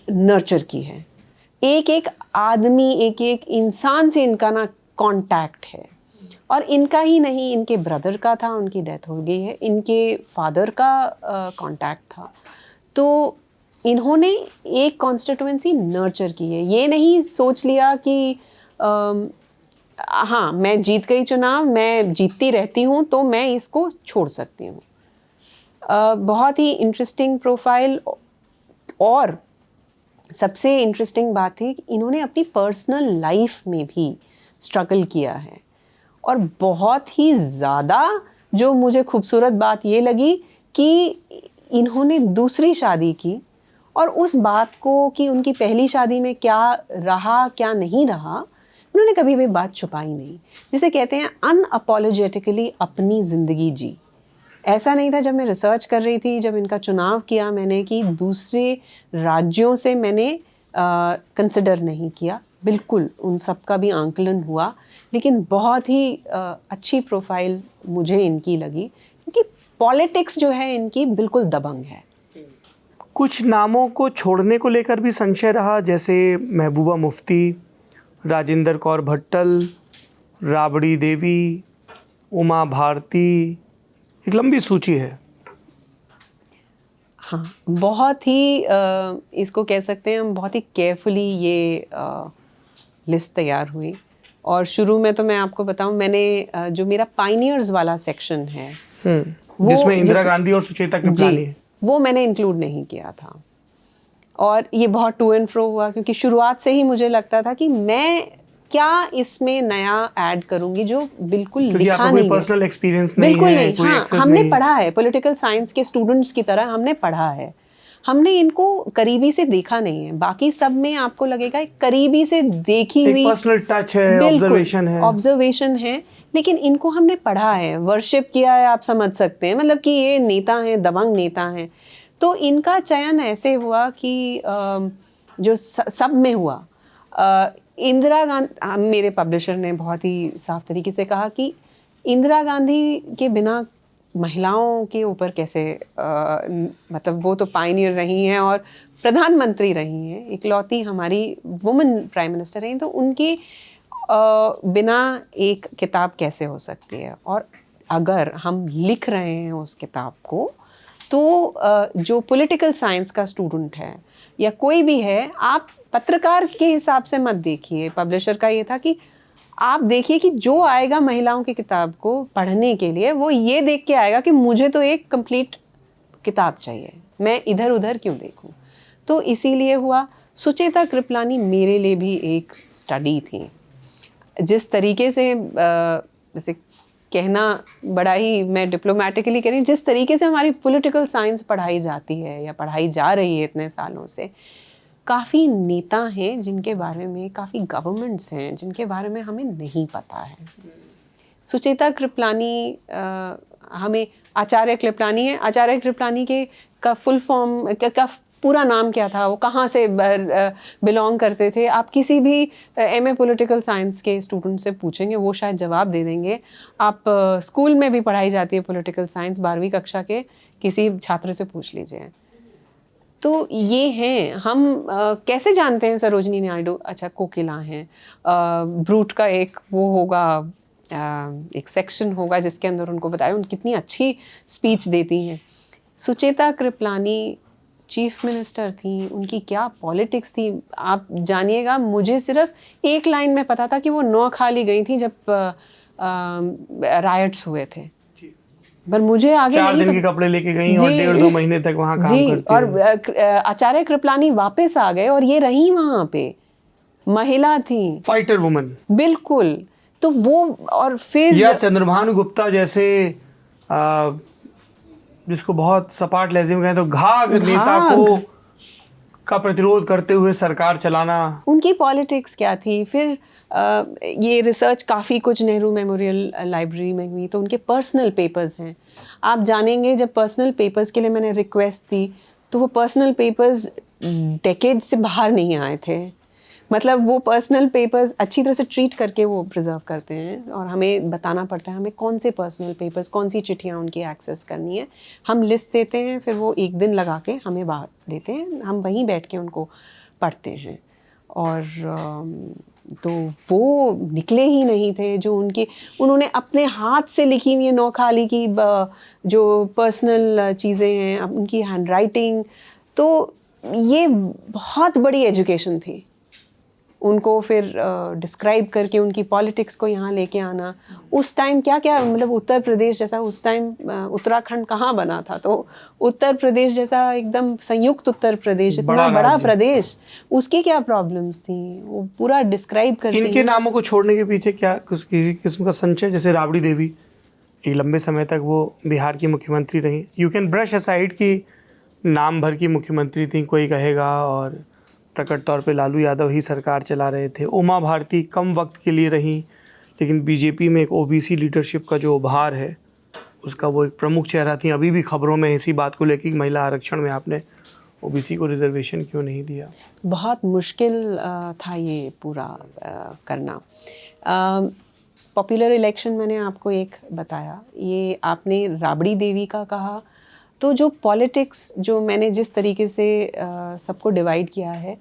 नर्चर की है। एक एक आदमी, एक एक इंसान से इनका ना कांटेक्ट है। और इनका ही नहीं, इनके ब्रदर का था, उनकी डेथ हो गई है, इनके फादर का कांटेक्ट था। तो इन्होंने एक कॉन्स्टिट्यूएंसी नर्चर की है। ये नहीं सोच लिया कि हाँ मैं जीत गई चुनाव, मैं जीतती रहती हूँ तो मैं इसको छोड़ सकती हूँ। बहुत ही इंटरेस्टिंग प्रोफाइल। और सबसे इंटरेस्टिंग बात थी कि इन्होंने अपनी पर्सनल लाइफ में भी स्ट्रगल किया है। और बहुत ही ज़्यादा जो मुझे खूबसूरत बात ये लगी कि इन्होंने दूसरी शादी की और उस बात को कि उनकी पहली शादी में क्या रहा क्या नहीं रहा, उन्होंने कभी भी बात छुपाई नहीं। जिसे कहते हैं अनअपोलोजेटिकली अपनी ज़िंदगी जी। ऐसा नहीं था। जब मैं रिसर्च कर रही थी, जब इनका चुनाव किया मैंने, कि दूसरे राज्यों से मैंने कंसिडर नहीं किया, बिल्कुल उन सब का भी आंकलन हुआ, लेकिन बहुत ही अच्छी प्रोफाइल मुझे इनकी लगी, क्योंकि पॉलिटिक्स जो है इनकी बिल्कुल दबंग है। कुछ नामों को छोड़ने को लेकर भी संशय रहा, जैसे महबूबा मुफ्ती, राजेंद्र कौर भट्टल, राबड़ी देवी, उमा भारती, एक लंबी सूची है। हाँ, बहुत ही इसको कह सकते हैं हम, बहुत ही केयरफुली ये लिस्ट तैयार हुई। और शुरू में तो मैं आपको बताऊं, मैंने जो मेरा पाइनियर्स वाला सेक्शन है जिसमें इंदिरा गांधी और सुचेता कृपलानी है, वो मैंने इंक्लूड नहीं किया था। और ये बहुत टू एंड फ्रो हुआ, क्योंकि शुरुआत से ही मुझे लगता था कि मैं क्या इसमें नया ऐड करूंगी जो बिल्कुल लिखा नहीं है, पर्सनल एक्सपीरियंस नहीं बिल्कुल है, नहीं। कोई हाँ, एक्सेस हमने नहीं। पढ़ा है, पॉलिटिकल साइंस के स्टूडेंट्स की तरह हमने पढ़ा है, हमने इनको करीबी से देखा नहीं है। बाकी सब में आपको लगेगा एक करीबी से देखी हुई पर्सनल टच है, ऑब्जर्वेशन है, लेकिन इनको हमने पढ़ा है, वर्शिप किया है, आप समझ सकते हैं, मतलब कि ये नेता हैं, दबंग नेता हैं। तो इनका चयन ऐसे हुआ कि जो सब में हुआ, इंदिरा गांधी, मेरे पब्लिशर ने बहुत ही साफ तरीके से कहा कि इंदिरा गांधी के बिना महिलाओं के ऊपर कैसे, मतलब वो तो पायनियर रही हैं और प्रधानमंत्री रही हैं, इकलौती हमारी वुमेन प्राइम मिनिस्टर रही, तो उनके बिना एक किताब कैसे हो सकती है। और अगर हम लिख रहे हैं उस किताब को, तो जो पॉलिटिकल साइंस का स्टूडेंट है या कोई भी है, आप पत्रकार के हिसाब से मत देखिए। पब्लिशर का ये था कि आप देखिए कि जो आएगा महिलाओं की किताब को पढ़ने के लिए, वो ये देख के आएगा कि मुझे तो एक कंप्लीट किताब चाहिए, मैं इधर उधर क्यों देखूं। तो इसीलिए हुआ। सुचेता कृपलानी मेरे लिए भी एक स्टडी थी। जिस तरीके से जैसे कहना बड़ा ही, मैं डिप्लोमेटिकली कह रही हूँ, जिस तरीके से हमारी पॉलिटिकल साइंस पढ़ाई जाती है या पढ़ाई जा रही है इतने सालों से, काफ़ी नेता हैं जिनके बारे में, काफ़ी गवर्नमेंट्स हैं जिनके बारे में हमें नहीं पता है। सुचेता कृपलानी, हमें आचार्य कृपलानी है, आचार्य कृपलानी के का फुल फॉर्म का पूरा नाम क्या था, वो कहाँ से बिलोंग करते थे, आप किसी भी एमए पॉलिटिकल साइंस के स्टूडेंट से पूछेंगे, वो शायद जवाब दे देंगे। आप स्कूल में भी पढ़ाई जाती है पॉलिटिकल साइंस, 12वीं कक्षा के किसी छात्र से पूछ लीजिए। तो ये हैं हम। कैसे जानते हैं सरोजनी नायडू? अच्छा, कोकिला हैं, ब्रूट का एक वो होगा, एक सेक्शन होगा जिसके अंदर उनको बताया उन कितनी अच्छी स्पीच देती हैं। सुचेता कृपलानी चीफ मिनिस्टर थी, उनकी क्या पॉलिटिक्स थी आप जानिएगा। मुझे सिर्फ एक लाइन में पता था कि वो नौखाली गई थी जब रायट्स हुए थे, पर मुझे आगे 4 दिन के कपड़े लेके गई और 1.5-2 महीने तक वहाँ काम करती और आचार्य कृपलानी वापस आ गए और ये रही वहाँ पे, महिला थी, फाइटर वुमन, बिल्कुल। तो वो, और फिर या चंद्रभानु गुप्ता जैसे जिसको बहुत सपाट लहजे में कहें तो घाघ नेता को का प्रतिरोध करते हुए सरकार चलाना, उनकी पॉलिटिक्स क्या थी। फिर ये रिसर्च काफ़ी कुछ नेहरू मेमोरियल लाइब्रेरी में हुई, तो उनके पर्सनल पेपर्स हैं, आप जानेंगे। जब पर्सनल पेपर्स के लिए मैंने रिक्वेस्ट दी, तो वो पर्सनल पेपर्स डेकेड से बाहर नहीं आए थे। मतलब वो पर्सनल पेपर्स अच्छी तरह से ट्रीट करके वो प्रिजर्व करते हैं, और हमें बताना पड़ता है हमें कौन से पर्सनल पेपर्स, कौन सी चिट्ठियाँ उनकी एक्सेस करनी है। हम लिस्ट देते हैं, फिर वो एक दिन लगा के हमें बाहर देते हैं, हम वहीं बैठ के उनको पढ़ते हैं। और तो वो निकले ही नहीं थे जो उन्होंने अपने हाथ से लिखी हुई नौखाली की जो पर्सनल चीज़ें हैं, उनकी हैंड राइटिंग, तो ये बहुत बड़ी एजुकेशन थी। उनको फिर डिस्क्राइब करके उनकी पॉलिटिक्स को यहाँ लेके आना। उस टाइम क्या क्या, मतलब उत्तर प्रदेश जैसा, उस टाइम उत्तराखंड कहाँ बना था, तो उत्तर प्रदेश जैसा एकदम संयुक्त उत्तर प्रदेश, इतना बड़ा प्रदेश, उसकी क्या प्रॉब्लम्स थी, वो पूरा डिस्क्राइब करते हैं। इनके नामों को छोड़ने के पीछे क्या किसी किस्म का संचय? जैसे राबड़ी देवी, एक लंबे समय तक वो बिहार की मुख्यमंत्री रही। यू कैन ब्रश असाइड की नाम भर की मुख्यमंत्री थी कोई कहेगा, और प्रकट तौर पे लालू यादव ही सरकार चला रहे थे। उमा भारती कम वक्त के लिए रही, लेकिन बीजेपी में एक ओबीसी लीडरशिप का जो उभार है उसका वो एक प्रमुख चेहरा थी। अभी भी खबरों में इसी बात को लेकर महिला आरक्षण में आपने ओबीसी को रिजर्वेशन क्यों नहीं दिया? बहुत मुश्किल था ये पूरा करना। पॉपुलर इलेक्शन मैंने आपको एक बताया, ये आपने राबड़ी देवी का कहा, तो जो पॉलिटिक्स जो मैंने जिस तरीके से सबको डिवाइड किया है,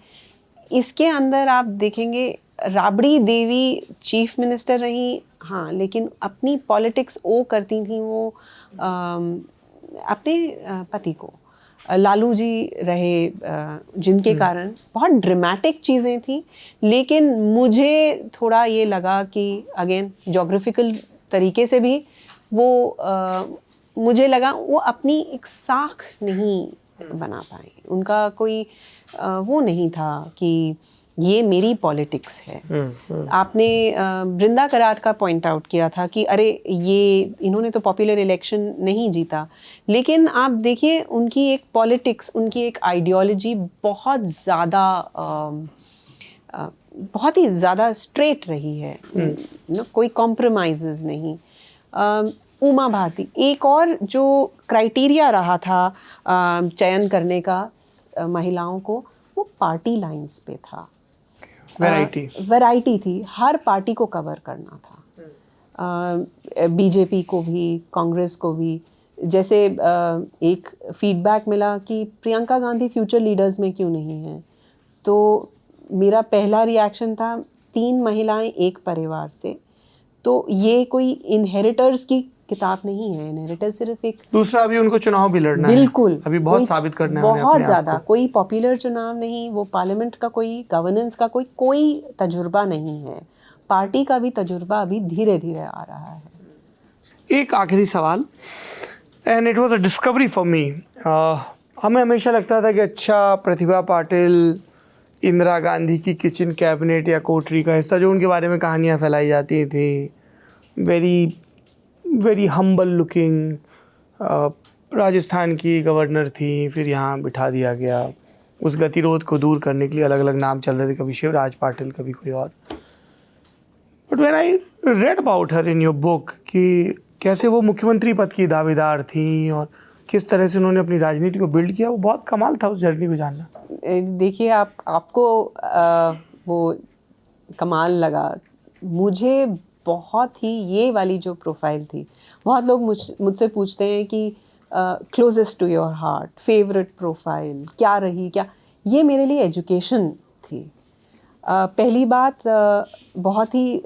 इसके अंदर आप देखेंगे राबड़ी देवी चीफ मिनिस्टर रही, हाँ, लेकिन अपनी पॉलिटिक्स वो करती थी, वो अपने पति को लालू जी रहे, जिनके कारण बहुत ड्रामेटिक चीज़ें थी। लेकिन मुझे थोड़ा ये लगा कि अगेन जोग्राफिकल तरीके से भी वो मुझे लगा वो अपनी एक साख नहीं बना पाए, उनका कोई वो नहीं था कि ये मेरी पॉलिटिक्स है। आपने बृंदा करात का पॉइंट आउट किया था कि अरे ये इन्होंने तो पॉपुलर इलेक्शन नहीं जीता, लेकिन आप देखिए उनकी एक पॉलिटिक्स, उनकी एक आइडियोलॉजी बहुत ही ज़्यादा स्ट्रेट रही है, कोई कॉम्प्रोमाइज़ नहीं। उमा भारती, एक और जो क्राइटेरिया रहा था चयन करने का महिलाओं को, वो पार्टी लाइंस पे था, वैरायटी थी, हर पार्टी को कवर करना था, बीजेपी को भी, कांग्रेस को भी। जैसे एक फीडबैक मिला कि प्रियंका गांधी फ्यूचर लीडर्स में क्यों नहीं है, तो मेरा पहला रिएक्शन था 3 महिलाएं एक परिवार से, तो ये कोई इनहेरिटर्स की किताब नहीं है, इनहेरिटर सिर्फ एक दूसरा, अभी उनको चुनाव भी लड़ना बिल्कुल है, अभी बहुत साबित करना है, बहुत ज़्यादा, कोई पॉपुलर चुनाव नहीं, वो पार्लियामेंट का कोई गवर्नेंस का कोई तजुर्बा नहीं है, पार्टी का भी तजुर्बा अभी धीरे धीरे आ रहा है। एक आखिरी सवाल, and it was a discovery for me. हमें हमेशा लगता था कि अच्छा, प्रतिभा पाटिल इंदिरा गांधी की किचन कैबिनेट या कोठरी का हिस्सा, जो उनके बारे में कहानियाँ फैलाई जाती थी, वेरी हम्बल लुकिंग, राजस्थान की गवर्नर थी, फिर यहाँ बिठा दिया गया। उस गतिरोध को दूर करने के लिए अलग अलग नाम चल रहे थे, कभी शिवराज पाटिल, कभी कोई और। But when I read about her in your book कि कैसे वो मुख्यमंत्री पद की दावेदार थी और किस तरह से उन्होंने अपनी राजनीति को बिल्ड किया, वो बहुत कमाल था उस जर्नी को जानना। देखिए, आपको वो कमाल लगा, मुझे बहुत ही ये वाली जो प्रोफाइल थी, बहुत लोग मुझसे पूछते हैं कि closest to your heart, favourite profile क्या रही, क्या, ये मेरे लिए एजुकेशन थी। पहली बात, बहुत ही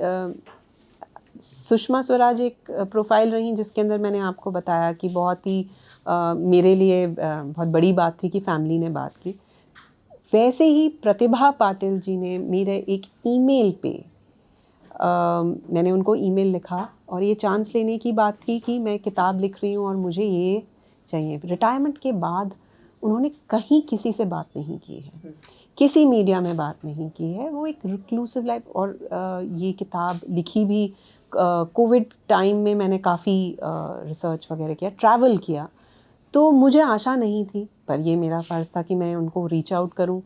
सुषमा स्वराज एक प्रोफाइल रही जिसके अंदर मैंने आपको बताया कि बहुत ही मेरे लिए बहुत बड़ी बात थी कि फैमिली ने बात की। वैसे ही प्रतिभा पाटिल जी ने मेरे एक ईमेल पे, मैंने उनको ईमेल लिखा और ये चांस लेने की बात थी कि मैं किताब लिख रही हूँ और मुझे ये चाहिए। रिटायरमेंट के बाद उन्होंने कहीं किसी से बात नहीं की है, किसी मीडिया में बात नहीं की है, वो एक रिक्लूसिव लाइफ। और ये किताब लिखी भी कोविड टाइम में, मैंने काफ़ी रिसर्च वगैरह किया, ट्रैवल किया, तो मुझे आशा नहीं थी, पर ये मेरा फ़र्ज़ था कि मैं उनको रीच आउट करूं,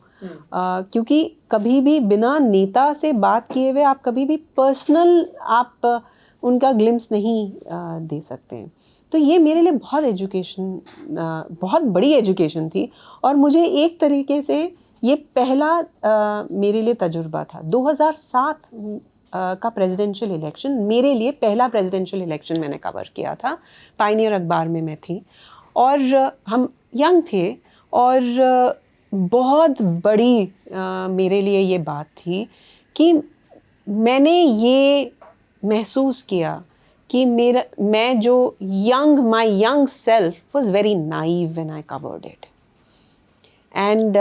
क्योंकि कभी भी बिना नेता से बात किए हुए आप कभी भी पर्सनल आप उनका ग्लिम्स नहीं दे सकते हैं। तो ये मेरे लिए बहुत बड़ी एजुकेशन थी और मुझे एक तरीके से ये पहला मेरे लिए तजुर्बा था। 2007 का प्रेसिडेंशियल इलेक्शन मेरे लिए पहला प्रेसिडेंशियल इलेक्शन मैंने कवर किया था, पायनियर अखबार में मैं थी और हम यंग थे और बहुत बड़ी मेरे लिए ये बात थी कि मैंने ये महसूस किया कि मैं जो my young self was very naive when I covered it. And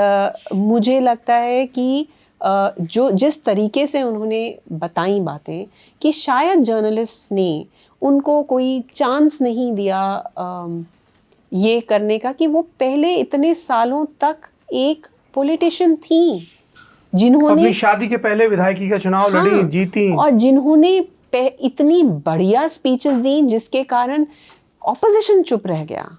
मुझे लगता है कि जिस तरीके से उन्होंने बताई बातें कि शायद जर्नलिस्ट ने उनको कोई चांस नहीं दिया ये करने का, कि वो पहले इतने सालों तक एक पॉलिटिशियन थी जिन्होंने अपनी शादी के पहले विधायकी का चुनाव लड़ी, जीती, और जिन्होंने इतनी बढ़िया स्पीचेस दी जिसके कारण ऑपोजिशन चुप रह गया।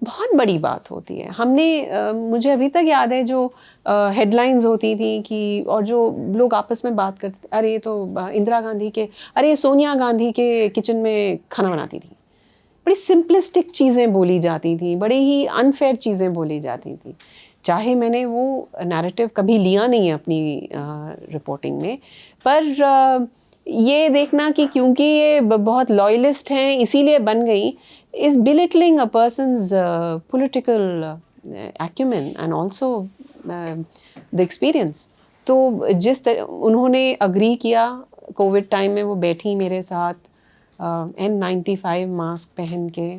बहुत बड़ी बात होती है। हमने मुझे अभी तक याद है जो हेडलाइंस होती थी कि, और जो लोग आपस में बात करते थे, अरे ये तो इंदिरा गांधी के, अरे सोनिया गांधी के किचन में खाना बनाती थी। बड़ी सिंपलिस्टिक चीज़ें बोली जाती थी, बड़ी ही अनफेयर चीज़ें बोली जाती थी। चाहे मैंने वो नैरेटिव कभी लिया नहीं है अपनी रिपोर्टिंग में, पर ये देखना कि क्योंकि ये बहुत लॉयलिस्ट हैं इसीलिए बन गई, is belittling a person's political acumen and also the experience. तो जिस तरह उन्होंने अग्री किया, कोविड टाइम में वो बैठी मेरे साथ N95 मास्क पहन के,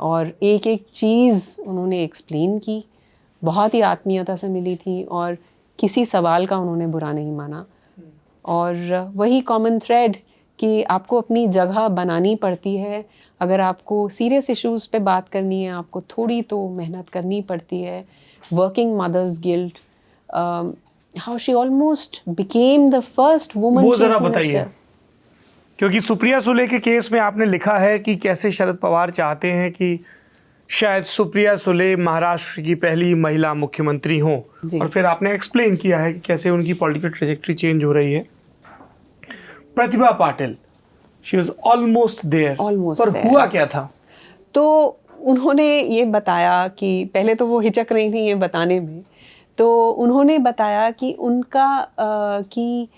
और एक एक चीज़ उन्होंने एक्सप्लेन की, बहुत ही आत्मीयता से मिली थी और किसी सवाल का उन्होंने बुरा नहीं माना। और वही कॉमन थ्रेड कि आपको अपनी जगह बनानी पड़ती है, अगर आपको सीरियस इश्यूज़ पे बात करनी है आपको थोड़ी तो मेहनत करनी पड़ती है। Working mothers guild, how she almost became the first woman. वो ज़रा बताइए, क्योंकि सुप्रिया सुले के केस में आपने लिखा है कि कैसे शरद पवार चाहते हैं कि शायद सुप्रिया सुले महाराष्ट्र की पहली महिला मुख्यमंत्री हों, और फिर आपने एक्सप्लेन किया है कि कैसे उनकी पॉलिटिकल ट्रेजेक्ट्री चेंज हो रही है। Pratibha Patil, she was almost there, पर हुआ क्या था? तो उन्होंने ये बताया कि पहले तो वो हिचक रही थी ये बताने में, तो उन्होंने बताया कि उनका की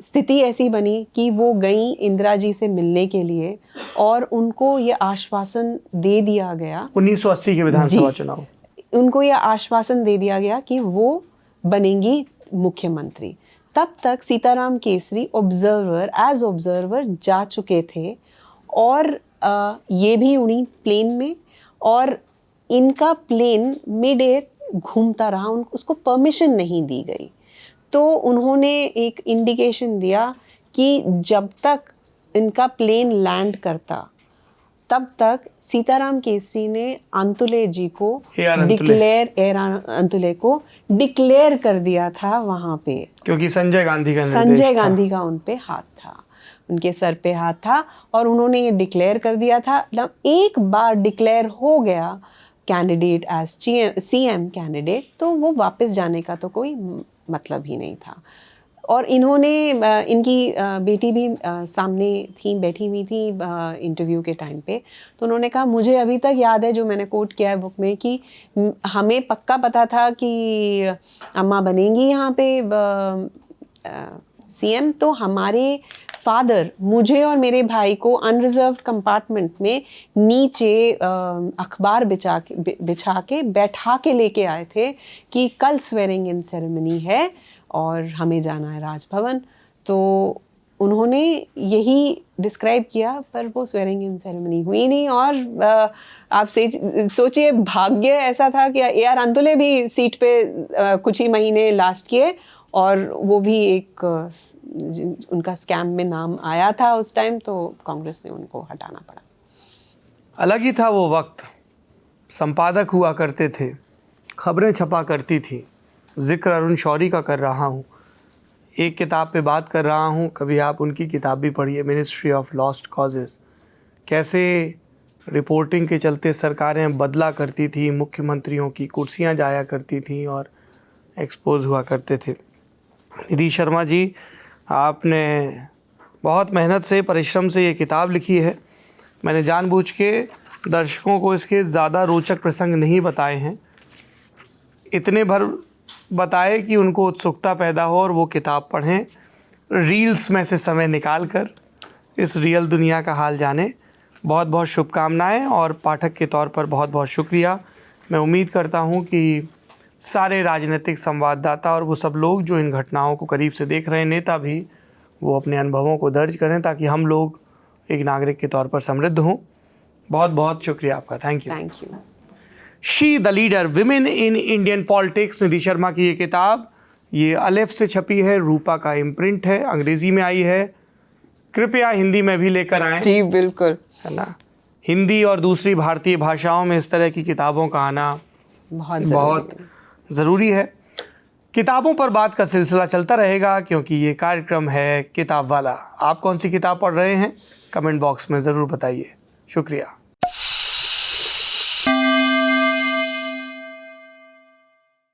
स्थिति ऐसी बनी कि वो गई इंदिरा जी से मिलने के लिए और उनको ये आश्वासन दे दिया गया, 1980 के विधानसभा चुनाव, उनको ये आश्वासन दे दिया गया कि वो बनेंगी मुख्यमंत्री। तब तक सीताराम केसरी एज ऑब्जर्वर जा चुके थे और ये भी उन्हीं प्लेन में, और इनका प्लेन मिड एयर घूमता रहा, उसको परमिशन नहीं दी गई। तो उन्होंने एक इंडिकेशन दिया कि जब तक इनका प्लेन लैंड करता तब तक सीताराम केसरी ने अंतुले जी को डिक्लेयर कर दिया था वहाँ पे, क्योंकि संजय गांधी का उन पे हाथ था, उनके सर पे हाथ था, और उन्होंने ये डिक्लेयर कर दिया था। एक बार डिक्लेयर हो गया कैंडिडेट एज CM कैंडिडेट, तो वो वापस जाने का तो कोई मतलब ही नहीं था। और इन्होंने, इनकी बेटी भी सामने थी, बैठी हुई थी इंटरव्यू के टाइम पे, तो उन्होंने कहा मुझे अभी तक याद है, जो मैंने कोट किया है बुक में, कि हमें पक्का पता था कि अम्मा बनेंगी यहाँ पे CM, तो हमारे फादर मुझे और मेरे भाई को अनरिजर्व कंपार्टमेंट में नीचे अखबार बिछा के बैठा के लेके आए थे कि कल स्वेरिंग इन सेरेमनी है और हमें जाना है राजभवन। तो उन्होंने यही डिस्क्राइब किया, पर वो स्वेरिंग इन सेरेमनी हुई नहीं। और आप सोचिए, भाग्य ऐसा था कि AR अंतुले भी सीट पे कुछ ही महीने लास्ट किए, और वो भी एक उनका स्कैम में नाम आया था उस टाइम, तो कांग्रेस ने उनको हटाना पड़ा। अलग ही था वो वक्त, संपादक हुआ करते थे, खबरें छपा करती थी। जिक्र अरुण शौरी का कर रहा हूँ, एक किताब पे बात कर रहा हूँ, कभी आप उनकी किताब भी पढ़िए, मिनिस्ट्री ऑफ लॉस्ट कॉजेज़। कैसे रिपोर्टिंग के चलते सरकारें बदला करती थी, मुख्यमंत्रियों की कुर्सियाँ जाया करती थी और एक्सपोज हुआ करते थे। निधि शर्मा जी, आपने बहुत मेहनत से, परिश्रम से ये किताब लिखी है। मैंने जानबूझ के दर्शकों को इसके ज़्यादा रोचक प्रसंग नहीं बताए हैं, इतने भर बताए कि उनको उत्सुकता पैदा हो और वो किताब पढ़ें, रील्स में से समय निकाल कर इस रियल दुनिया का हाल जाने। बहुत बहुत शुभकामनाएं, और पाठक के तौर पर बहुत बहुत शुक्रिया। मैं उम्मीद करता हूं कि सारे राजनीतिक संवाददाता और वो सब लोग जो इन घटनाओं को करीब से देख रहे हैं, नेता भी, वो अपने अनुभवों को दर्ज करें ताकि हम लोग एक नागरिक के तौर पर समृद्ध हों। बहुत बहुत शुक्रिया आपका। Thank you. She the leader, women in Indian politics, Nidhi Sharma की ये किताब, ये अलेफ से छपी है, रूपा का इम्प्रिंट है, अंग्रेजी में आई है। कृपया हिंदी में भी लेकर आएं। जी बिल्कुल, है ना। हिंदी और दूसरी भारतीय भाषाओं में इस तरह की किताबों का आना बहुत ज़रूरी है। किताबों पर बात का सिलसिला चलता रहेगा, क्योंकि ये कार्यक्रम है किताब वाला। आप कौन सी किताब पढ़ रहे हैं, कमेंट बॉक्स में ज़रूर बताइए। शुक्रिया।